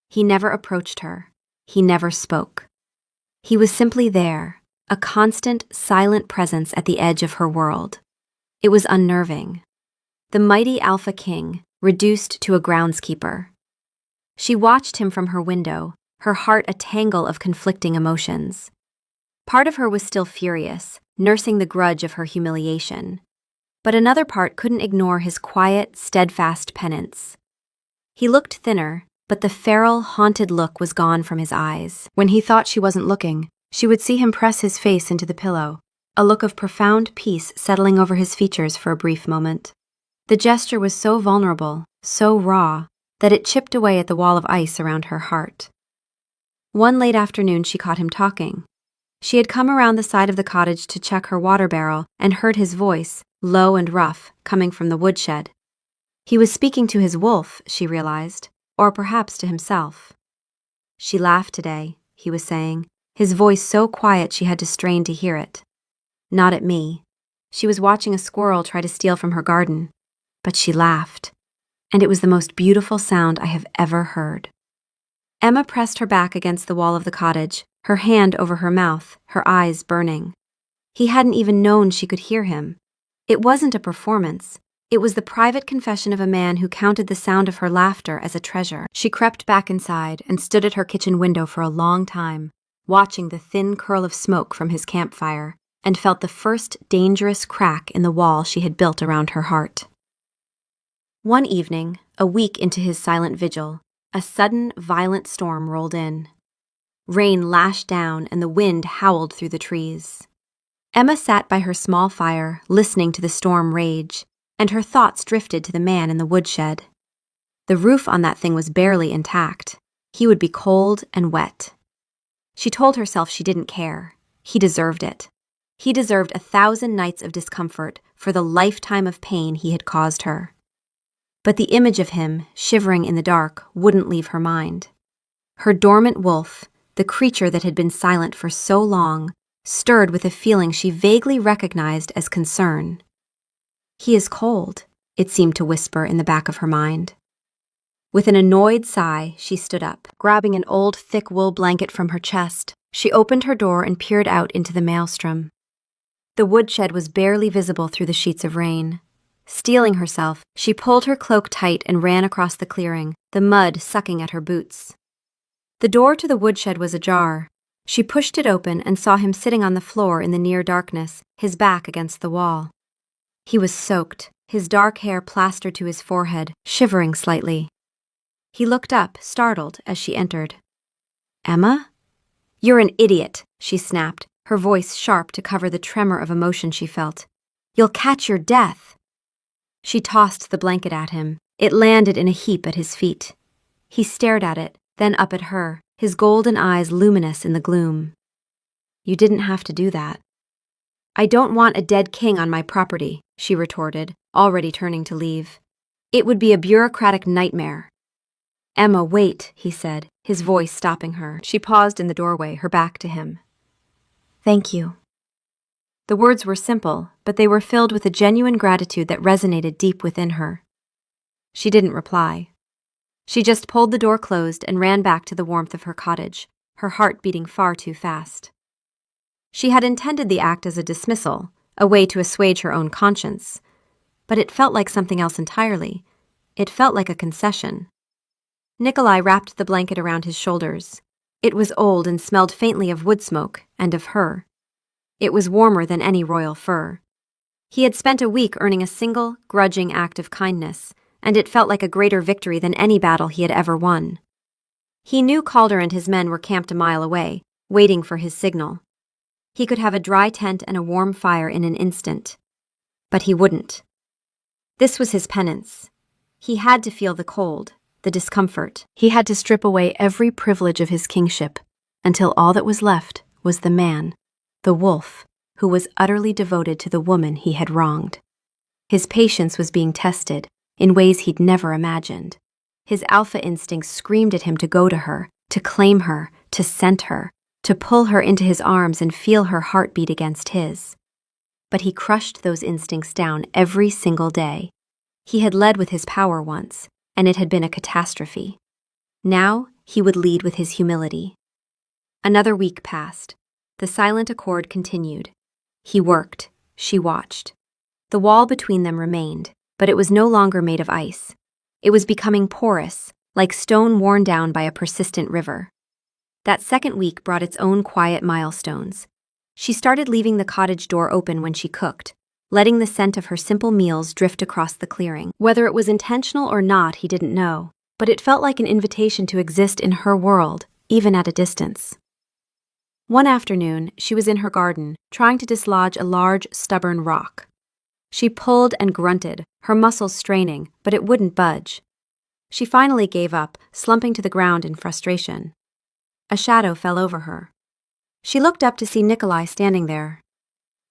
[SPEAKER 1] He never approached her. He never spoke. He was simply there, a constant, silent presence at the edge of her world. It was unnerving. The mighty Alpha King, reduced to a groundskeeper. She watched him from her window, her heart a tangle of conflicting emotions. Part of her was still furious, nursing the grudge of her humiliation. But another part couldn't ignore his quiet, steadfast penance. He looked thinner, but the feral, haunted look was gone from his eyes. When he thought she wasn't looking, she would see him press his face into the pillow, a look of profound peace settling over his features for a brief moment. The gesture was so vulnerable, so raw, that it chipped away at the wall of ice around her heart. One late afternoon she caught him talking. She had come around the side of the cottage to check her water barrel and heard his voice, low and rough, coming from the woodshed. He was speaking to his wolf, she realized, or perhaps to himself. She laughed today, he was saying, his voice so quiet she had to strain to hear it. Not at me. She was watching a squirrel try to steal from her garden. But she laughed, and it was the most beautiful sound I have ever heard. Emma pressed her back against the wall of the cottage, her hand over her mouth, her eyes burning. He hadn't even known she could hear him. It wasn't a performance. It was the private confession of a man who counted the sound of her laughter as a treasure. She crept back inside and stood at her kitchen window for a long time, watching the thin curl of smoke from his campfire, and felt the first dangerous crack in the wall she had built around her heart. One evening, a week into his silent vigil, a sudden, violent storm rolled in. Rain lashed down and the wind howled through the trees. Emma sat by her small fire, listening to the storm rage, and her thoughts drifted to the man in the woodshed. The roof on that thing was barely intact. He would be cold and wet. She told herself she didn't care. He deserved it. He deserved 1,000 nights of discomfort for the lifetime of pain he had caused her. But the image of him, shivering in the dark, wouldn't leave her mind. Her dormant wolf, the creature that had been silent for so long, stirred with a feeling she vaguely recognized as concern. He is cold, it seemed to whisper in the back of her mind. With an annoyed sigh, she stood up. Grabbing an old, thick wool blanket from her chest, she opened her door and peered out into the maelstrom. The woodshed was barely visible through the sheets of rain. Steeling herself, she pulled her cloak tight and ran across the clearing, the mud sucking at her boots. The door to the woodshed was ajar. She pushed it open and saw him sitting on the floor in the near darkness, his back against the wall. He was soaked, his dark hair plastered to his forehead, shivering slightly. He looked up, startled, as she entered. "Emma?" "You're an idiot," she snapped, her voice sharp to cover the tremor of emotion she felt. "You'll catch your death." She tossed the blanket at him. It landed in a heap at his feet. He stared at it, then up at her, his golden eyes luminous in the gloom. "You didn't have to do that." "I don't want a dead king on my property," she retorted, already turning to leave. "It would be a bureaucratic nightmare." "Emma, wait," he said, his voice stopping her. She paused in the doorway, her back to him. "Thank you." The words were simple, but they were filled with a genuine gratitude that resonated deep within her. She didn't reply. She just pulled the door closed and ran back to the warmth of her cottage, her heart beating far too fast. She had intended the act as a dismissal, a way to assuage her own conscience. But it felt like something else entirely. It felt like a concession. Nikolai wrapped the blanket around his shoulders. It was old and smelled faintly of wood smoke and of her. It was warmer than any royal fur. He had spent a week earning a single, grudging act of kindness, and it felt like a greater victory than any battle he had ever won. He knew Calder and his men were camped a mile away, waiting for his signal. He could have a dry tent and a warm fire in an instant. But he wouldn't. This was his penance. He had to feel the cold, the discomfort. He had to strip away every privilege of his kingship, until all that was left was the man, the wolf, who was utterly devoted to the woman he had wronged. His patience was being tested, in ways he'd never imagined. His alpha instinct screamed at him to go to her, to claim her, to scent her, to pull her into his arms and feel her heart beat against his. But he crushed those instincts down every single day. He had led with his power once, and it had been a catastrophe. Now he would lead with his humility. Another week passed. The silent accord continued. He worked, she watched. The wall between them remained, but it was no longer made of ice. It was becoming porous, like stone worn down by a persistent river. That second week brought its own quiet milestones. She started leaving the cottage door open when she cooked, letting the scent of her simple meals drift across the clearing. Whether it was intentional or not, he didn't know, but it felt like an invitation to exist in her world, even at a distance. One afternoon, she was in her garden, trying to dislodge a large, stubborn rock. She pulled and grunted, her muscles straining, but it wouldn't budge. She finally gave up, slumping to the ground in frustration. A shadow fell over her. She looked up to see Nikolai standing there.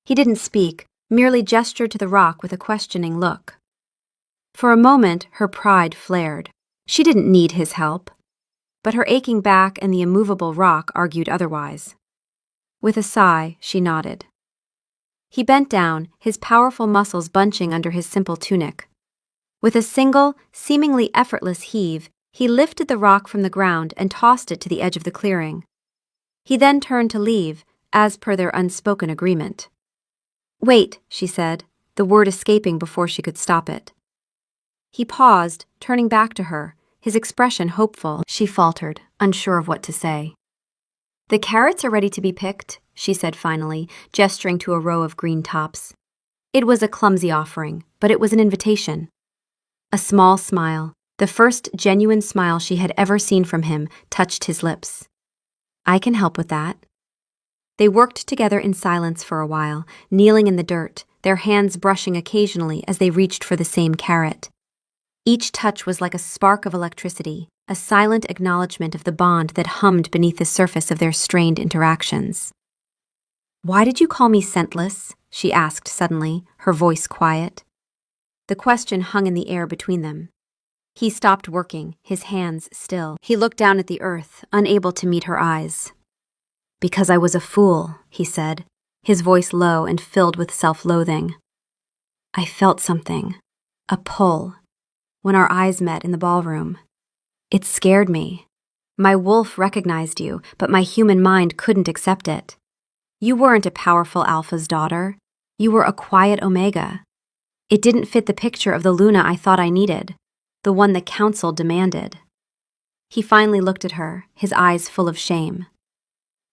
[SPEAKER 1] He didn't speak, merely gestured to the rock with a questioning look. For a moment, her pride flared. She didn't need his help. But her aching back and the immovable rock argued otherwise. With a sigh, she nodded. He bent down, his powerful muscles bunching under his simple tunic. With a single, seemingly effortless heave, he lifted the rock from the ground and tossed it to the edge of the clearing. He then turned to leave, as per their unspoken agreement. "Wait," she said, the word escaping before she could stop it. He paused, turning back to her, his expression hopeful. She faltered, unsure of what to say. "The carrots are ready to be picked," she said finally, gesturing to a row of green tops. It was a clumsy offering, but it was an invitation. A small smile, the first genuine smile she had ever seen from him, touched his lips. "I can help with that." They worked together in silence for a while, kneeling in the dirt, their hands brushing occasionally as they reached for the same carrot. Each touch was like a spark of electricity, a silent acknowledgement of the bond that hummed beneath the surface of their strained interactions. "Why did you call me scentless?" she asked suddenly, her voice quiet. The question hung in the air between them. He stopped working, his hands still. He looked down at the earth, unable to meet her eyes. "Because I was a fool," he said, his voice low and filled with self-loathing. "I felt something, a pull, when our eyes met in the ballroom. It scared me. My wolf recognized you, but my human mind couldn't accept it. You weren't a powerful alpha's daughter. You were a quiet omega. It didn't fit the picture of the Luna I thought I needed, the one the council demanded." He finally looked at her, his eyes full of shame.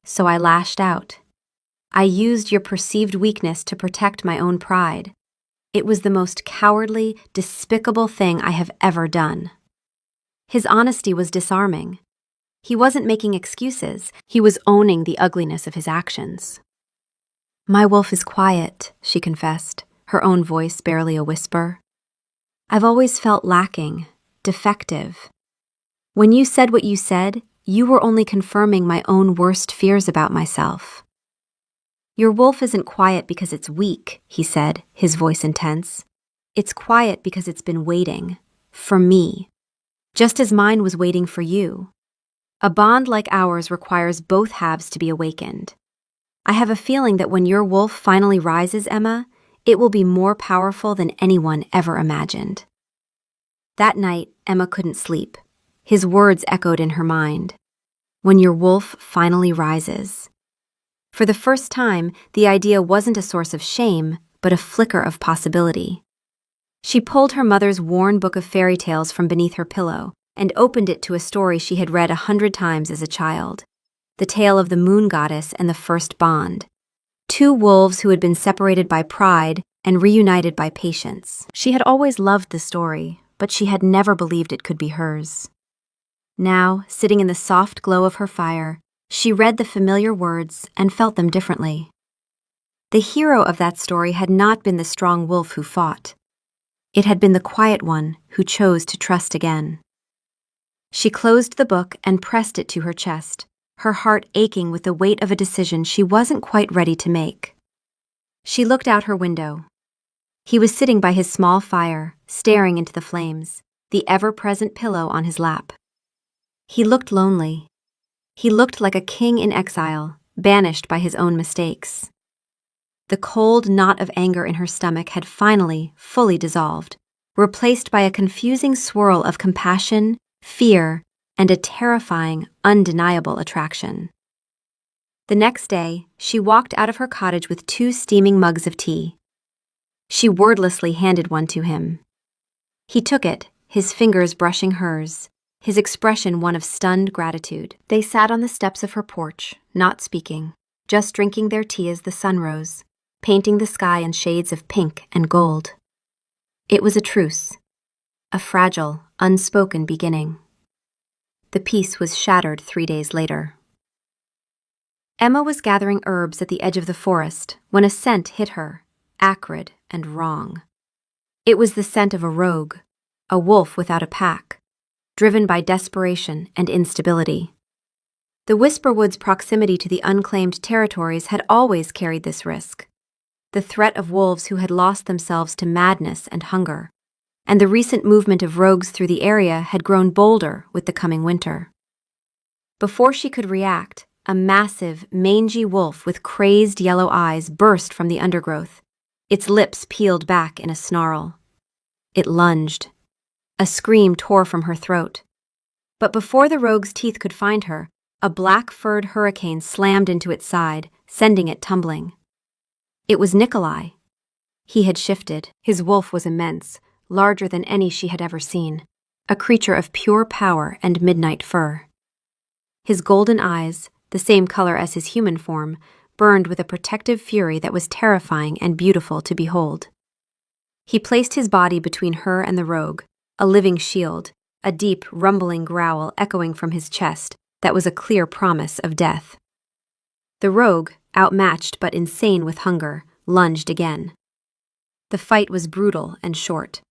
[SPEAKER 1] "So I lashed out. I used your perceived weakness to protect my own pride. It was the most cowardly, despicable thing I have ever done." His honesty was disarming. He wasn't making excuses, he was owning the ugliness of his actions. "My wolf is quiet," she confessed, her own voice barely a whisper. "I've always felt lacking, defective. When you said what you said, you were only confirming my own worst fears about myself." "Your wolf isn't quiet because it's weak," he said, his voice intense. "It's quiet because it's been waiting. For me. Just as mine was waiting for you. A bond like ours requires both halves to be awakened. I have a feeling that when your wolf finally rises, Emma, it will be more powerful than anyone ever imagined." That night, Emma couldn't sleep. His words echoed in her mind. When your wolf finally rises. For the first time, the idea wasn't a source of shame, but a flicker of possibility. She pulled her mother's worn book of fairy tales from beneath her pillow and opened it to a story she had read 100 times as a child. The tale of the moon goddess and the first bond. Two wolves who had been separated by pride and reunited by patience. She had always loved the story, but she had never believed it could be hers. Now, sitting in the soft glow of her fire, she read the familiar words and felt them differently. The hero of that story had not been the strong wolf who fought. It had been the quiet one who chose to trust again. She closed the book and pressed it to her chest, her heart aching with the weight of a decision she wasn't quite ready to make. She looked out her window. He was sitting by his small fire, staring into the flames, the ever-present pillow on his lap. He looked lonely. He looked like a king in exile, banished by his own mistakes. The cold knot of anger in her stomach had finally, fully dissolved, replaced by a confusing swirl of compassion, fear, and a terrifying, undeniable attraction. The next day, she walked out of her cottage with 2 steaming mugs of tea. She wordlessly handed one to him. He took it, his fingers brushing hers, his expression one of stunned gratitude. They sat on the steps of her porch, not speaking, just drinking their tea as the sun rose, painting the sky in shades of pink and gold. It was a truce, a fragile, unspoken beginning. The peace was shattered 3 days later. Emma was gathering herbs at the edge of the forest when a scent hit her, acrid and wrong. It was the scent of a rogue, a wolf without a pack, driven by desperation and instability. The Whisperwood's proximity to the unclaimed territories had always carried this risk. The threat of wolves who had lost themselves to madness and hunger, and the recent movement of rogues through the area had grown bolder with the coming winter. Before she could react, a massive, mangy wolf with crazed yellow eyes burst from the undergrowth, its lips peeled back in a snarl. It lunged. A scream tore from her throat. But before the rogue's teeth could find her, a black-furred hurricane slammed into its side, sending it tumbling. It was Nikolai. He had shifted. His wolf was immense, larger than any she had ever seen, a creature of pure power and midnight fur. His golden eyes, the same color as his human form, burned with a protective fury that was terrifying and beautiful to behold. He placed his body between her and the rogue, a living shield, a deep, rumbling growl echoing from his chest that was a clear promise of death. The rogue, outmatched but insane with hunger, lunged again. The fight was brutal and short.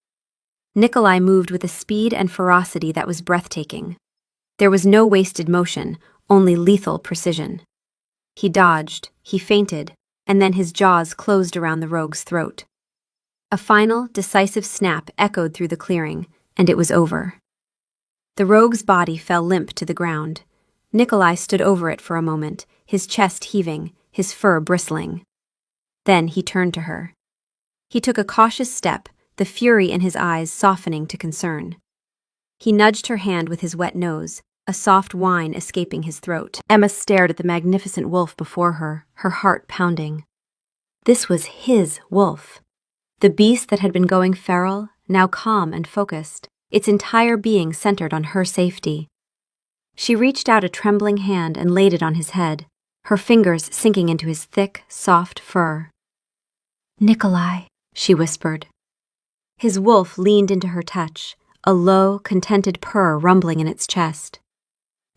[SPEAKER 1] Nikolai moved with a speed and ferocity that was breathtaking. There was no wasted motion, only lethal precision. He dodged, he feinted, and then his jaws closed around the rogue's throat. A final, decisive snap echoed through the clearing, and it was over. The rogue's body fell limp to the ground. Nikolai stood over it for a moment, his chest heaving, his fur bristling. Then he turned to her. He took a cautious step, the fury in his eyes softening to concern. He nudged her hand with his wet nose, a soft whine escaping his throat. Emma stared at the magnificent wolf before her, her heart pounding. This was his wolf. The beast that had been going feral, now calm and focused, its entire being centered on her safety. She reached out a trembling hand and laid it on his head, her fingers sinking into his thick, soft fur. "Nikolai," she whispered. His wolf leaned into her touch, a low, contented purr rumbling in its chest.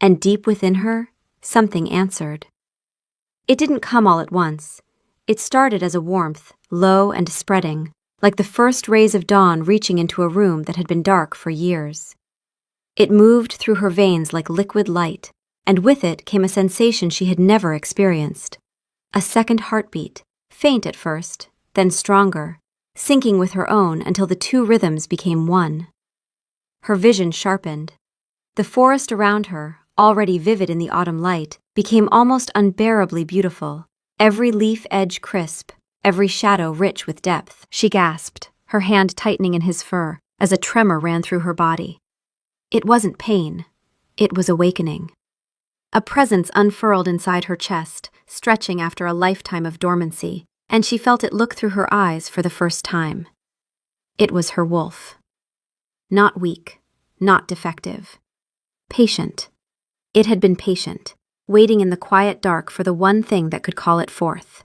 [SPEAKER 1] And deep within her, something answered. It didn't come all at once. It started as a warmth, low and spreading, like the first rays of dawn reaching into a room that had been dark for years. It moved through her veins like liquid light, and with it came a sensation she had never experienced. A second heartbeat, faint at first, then stronger, syncing with her own until the 2 rhythms became one. Her vision sharpened. The forest around her, already vivid in the autumn light, became almost unbearably beautiful, every leaf edge crisp, every shadow rich with depth. She gasped, her hand tightening in his fur, as a tremor ran through her body. It wasn't pain. It was awakening. A presence unfurled inside her chest, stretching after a lifetime of dormancy, and she felt it look through her eyes for the first time. It was her wolf. Not weak, not defective. Patient. It had been patient, waiting in the quiet dark for the one thing that could call it forth.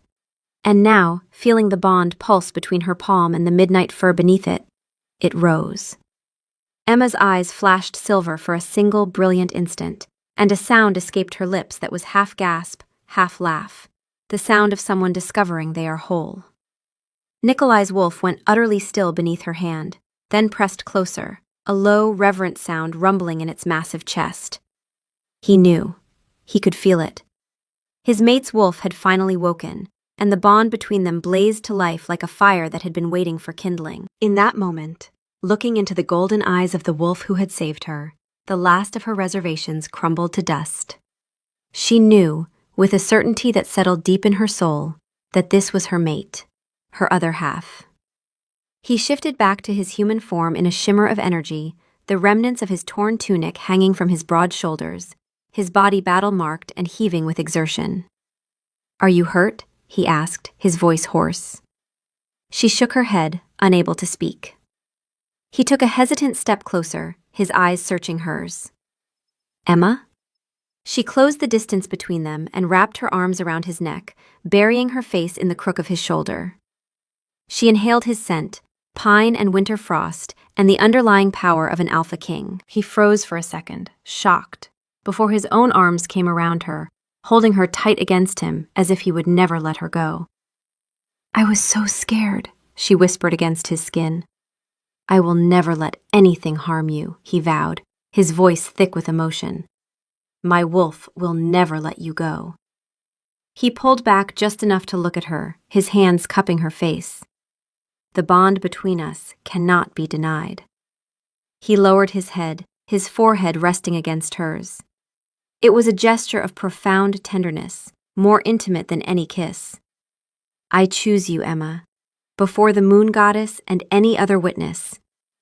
[SPEAKER 1] And now, feeling the bond pulse between her palm and the midnight fur beneath it, it rose. Emma's eyes flashed silver for a single brilliant instant, and a sound escaped her lips that was half gasp, half laugh, the sound of someone discovering they are whole. Nikolai's wolf went utterly still beneath her hand, then pressed closer, a low, reverent sound rumbling in its massive chest. He knew. He could feel it. His mate's wolf had finally woken, and the bond between them blazed to life like a fire that had been waiting for kindling. In that moment, looking into the golden eyes of the wolf who had saved her, the last of her reservations crumbled to dust. She knew, with a certainty that settled deep in her soul, that this was her mate, her other half. He shifted back to his human form in a shimmer of energy, the remnants of his torn tunic hanging from his broad shoulders, his body battle-marked and heaving with exertion. "Are you hurt?" he asked, his voice hoarse. She shook her head, unable to speak. He took a hesitant step closer, his eyes searching hers. "Emma?" She closed the distance between them and wrapped her arms around his neck, burying her face in the crook of his shoulder. She inhaled his scent, pine and winter frost, and the underlying power of an alpha king. He froze for a second, shocked, before his own arms came around her, holding her tight against him as if he would never let her go. "I was so scared," she whispered against his skin. "I will never let anything harm you," he vowed, his voice thick with emotion. "My wolf will never let you go." He pulled back just enough to look at her, his hands cupping her face. "The bond between us cannot be denied." He lowered his head, his forehead resting against hers. It was a gesture of profound tenderness, more intimate than any kiss. "I choose you, Emma. Before the moon goddess and any other witness,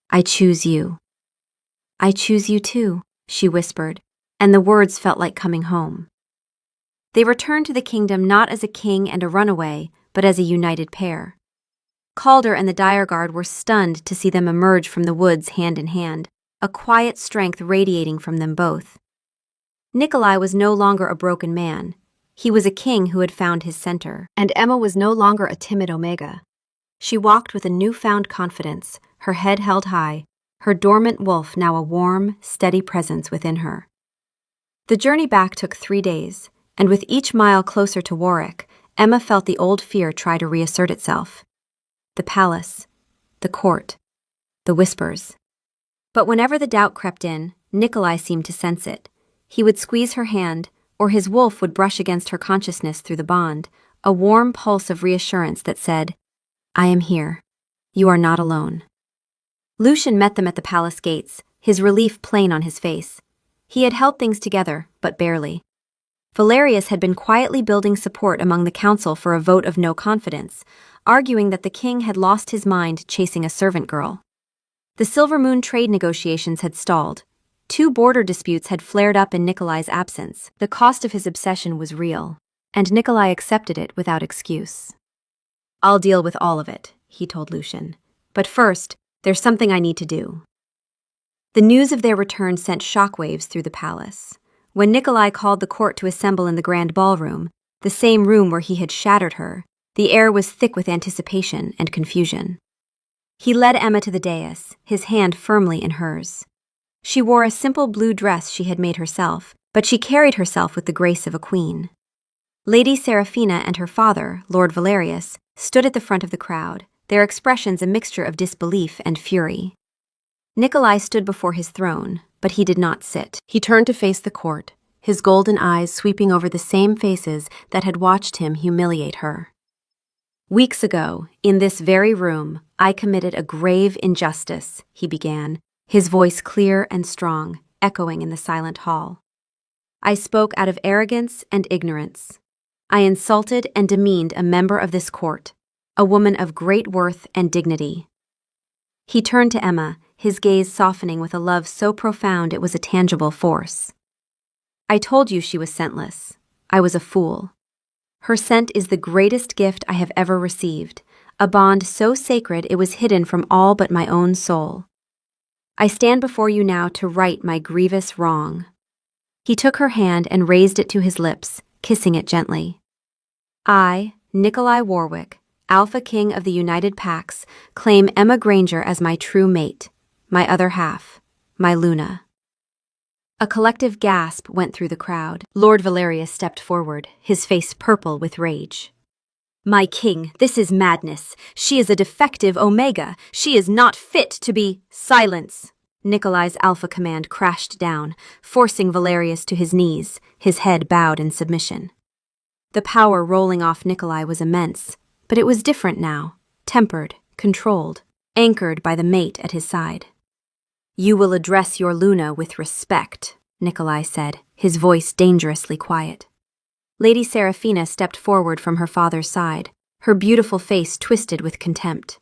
[SPEAKER 1] I choose you." "I choose you too," she whispered, and the words felt like coming home. They returned to the kingdom not as a king and a runaway, but as a united pair. Calder and the Dire Guard were stunned to see them emerge from the woods hand in hand, a quiet strength radiating from them both. Nikolai was no longer a broken man. He was a king who had found his center, and Emma was no longer a timid Omega. She walked with a newfound confidence, her head held high, her dormant wolf now a warm, steady presence within her. The journey back took 3 days, and with each mile closer to Warwick, Emma felt the old fear try to reassert itself. The palace, the court, the whispers. But whenever the doubt crept in, Nikolai seemed to sense it. He would squeeze her hand, or his wolf would brush against her consciousness through the bond, a warm pulse of reassurance that said, "I am here. You are not alone." Lucian met them at the palace gates, his relief plain on his face. He had held things together, but barely. Valerius had been quietly building support among the council for a vote of no confidence, arguing that the king had lost his mind chasing a servant girl. The Silver Moon trade negotiations had stalled. 2 border disputes had flared up in Nikolai's absence. The cost of his obsession was real, and Nikolai accepted it without excuse. "I'll deal with all of it," he told Lucian. "But first, there's something I need to do." The news of their return sent shockwaves through the palace. When Nikolai called the court to assemble in the grand ballroom, the same room where he had shattered her, the air was thick with anticipation and confusion. He led Emma to the dais, his hand firmly in hers. She wore a simple blue dress she had made herself, but she carried herself with the grace of a queen. Lady Seraphina and her father, Lord Valerius, stood at the front of the crowd, their expressions a mixture of disbelief and fury. Nikolai stood before his throne, but he did not sit. He turned to face the court, his golden eyes sweeping over the same faces that had watched him humiliate her. "Weeks ago, in this very room, I committed a grave injustice," he began, his voice clear and strong, echoing in the silent hall. "I spoke out of arrogance and ignorance. I insulted and demeaned a member of this court, a woman of great worth and dignity." He turned to Emma, his gaze softening with a love so profound it was a tangible force. "I told you she was scentless. I was a fool. Her scent is the greatest gift I have ever received, a bond so sacred it was hidden from all but my own soul. I stand before you now to right my grievous wrong." He took her hand and raised it to his lips, kissing it gently. "I, Nikolai Warwick, Alpha King of the United Pax, claim Emma Granger as my true mate, my other half, my Luna." A collective gasp went through the crowd. Lord Valerius stepped forward, his face purple with rage. "My king, this is madness. She is a defective Omega. She is not fit to be—" "Silence!" Nikolai's alpha command crashed down, forcing Valerius to his knees, his head bowed in submission. The power rolling off Nikolai was immense, but it was different now, tempered, controlled, anchored by the mate at his side. "You will address your Luna with respect," Nikolai said, his voice dangerously quiet. Lady Seraphina stepped forward from her father's side, her beautiful face twisted with contempt.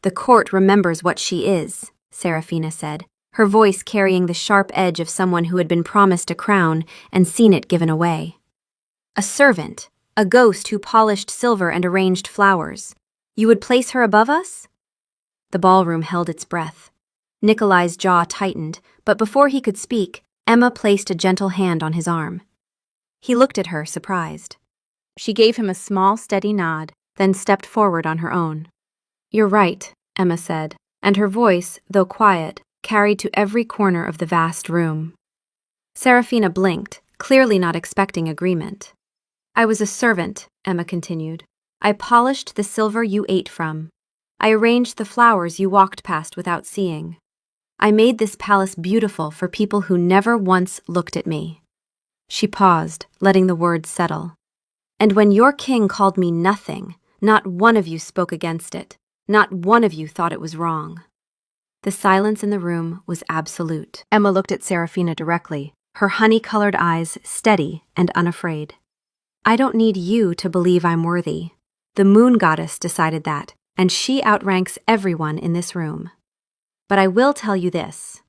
[SPEAKER 1] "The court remembers what she is," Seraphina said, her voice carrying the sharp edge of someone who had been promised a crown and seen it given away. "A servant, a ghost who polished silver and arranged flowers. You would place her above us?" The ballroom held its breath. Nikolai's jaw tightened, but before he could speak, Emma placed a gentle hand on his arm. He looked at her, surprised. She gave him a small, steady nod, then stepped forward on her own. "You're right," Emma said, and her voice, though quiet, carried to every corner of the vast room. Seraphina blinked, clearly not expecting agreement. "I was a servant," Emma continued. "I polished the silver you ate from. I arranged the flowers you walked past without seeing. I made this palace beautiful for people who never once looked at me." She paused, letting the words settle. "And when your king called me nothing, not one of you spoke against it. Not one of you thought it was wrong." The silence in the room was absolute. Emma looked at Seraphina directly, her honey-colored eyes steady and unafraid. "I don't need you to believe I'm worthy. The moon goddess decided that, and she outranks everyone in this room. But I will tell you this.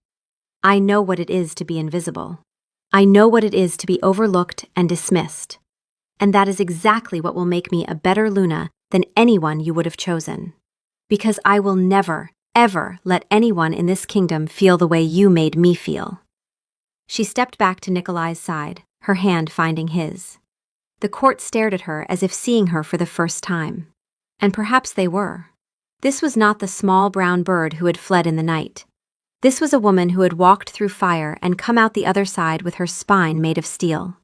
[SPEAKER 1] I know what it is to be invisible. I know what it is to be overlooked and dismissed. And that is exactly what will make me a better Luna than anyone you would have chosen. Because I will never, ever let anyone in this kingdom feel the way you made me feel." She stepped back to Nikolai's side, her hand finding his. The court stared at her as if seeing her for the first time. And perhaps they were. This was not the small brown bird who had fled in the night. This was a woman who had walked through fire and come out the other side with her spine made of steel.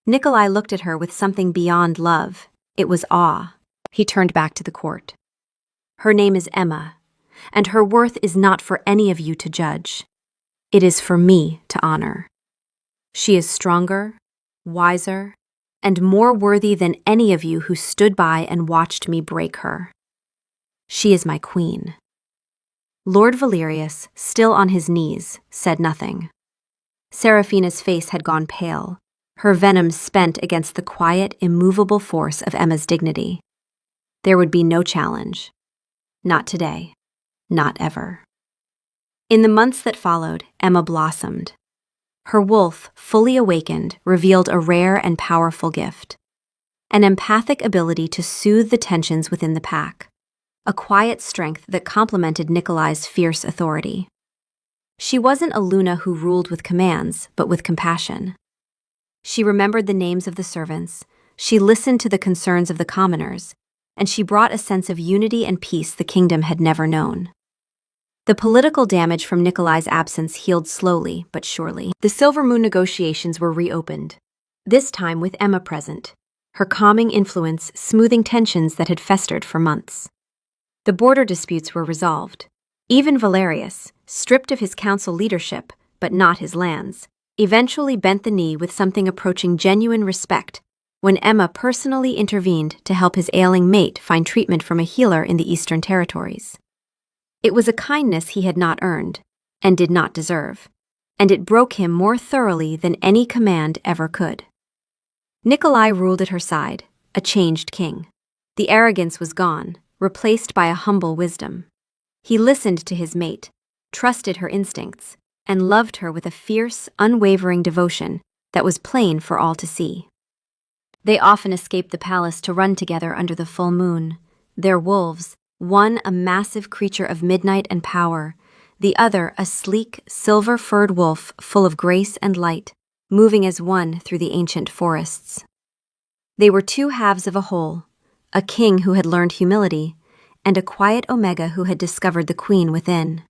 [SPEAKER 1] Nikolai looked at her with something beyond love. It was awe. He turned back to the court. "Her name is Emma, and her worth is not for any of you to judge. It is for me to honor. She is stronger, wiser, and more worthy than any of you who stood by and watched me break her. She is my queen." Lord Valerius, still on his knees, said nothing. Seraphina's face had gone pale, her venom spent against the quiet, immovable force of Emma's dignity. There would be no challenge. Not today. Not ever. In the months that followed, Emma blossomed. Her wolf, fully awakened, revealed a rare and powerful gift. An empathic ability to soothe the tensions within the pack. A quiet strength that complemented Nikolai's fierce authority. She wasn't a Luna who ruled with commands, but with compassion. She remembered the names of the servants, she listened to the concerns of the commoners, and she brought a sense of unity and peace the kingdom had never known. The political damage from Nikolai's absence healed slowly but surely. The Silver Moon negotiations were reopened, this time with Emma present, her calming influence smoothing tensions that had festered for months. The border disputes were resolved. Even Valerius, stripped of his council leadership, but not his lands, eventually bent the knee with something approaching genuine respect when Emma personally intervened to help his ailing mate find treatment from a healer in the Eastern Territories. It was a kindness he had not earned, and did not deserve, and it broke him more thoroughly than any command ever could. Nikolai ruled at her side, a changed king. The arrogance was gone, replaced by a humble wisdom. He listened to his mate, trusted her instincts, and loved her with a fierce, unwavering devotion that was plain for all to see. They often escaped the palace to run together under the full moon, their wolves, one a massive creature of midnight and power, the other a sleek, silver-furred wolf full of grace and light, moving as one through the ancient forests. They were two halves of a whole, a king who had learned humility, and a quiet Omega who had discovered the queen within.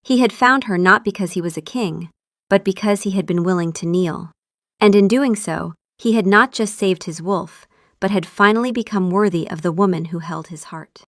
[SPEAKER 1] He had found her not because he was a king, but because he had been willing to kneel. And in doing so, he had not just saved his wolf, but had finally become worthy of the woman who held his heart.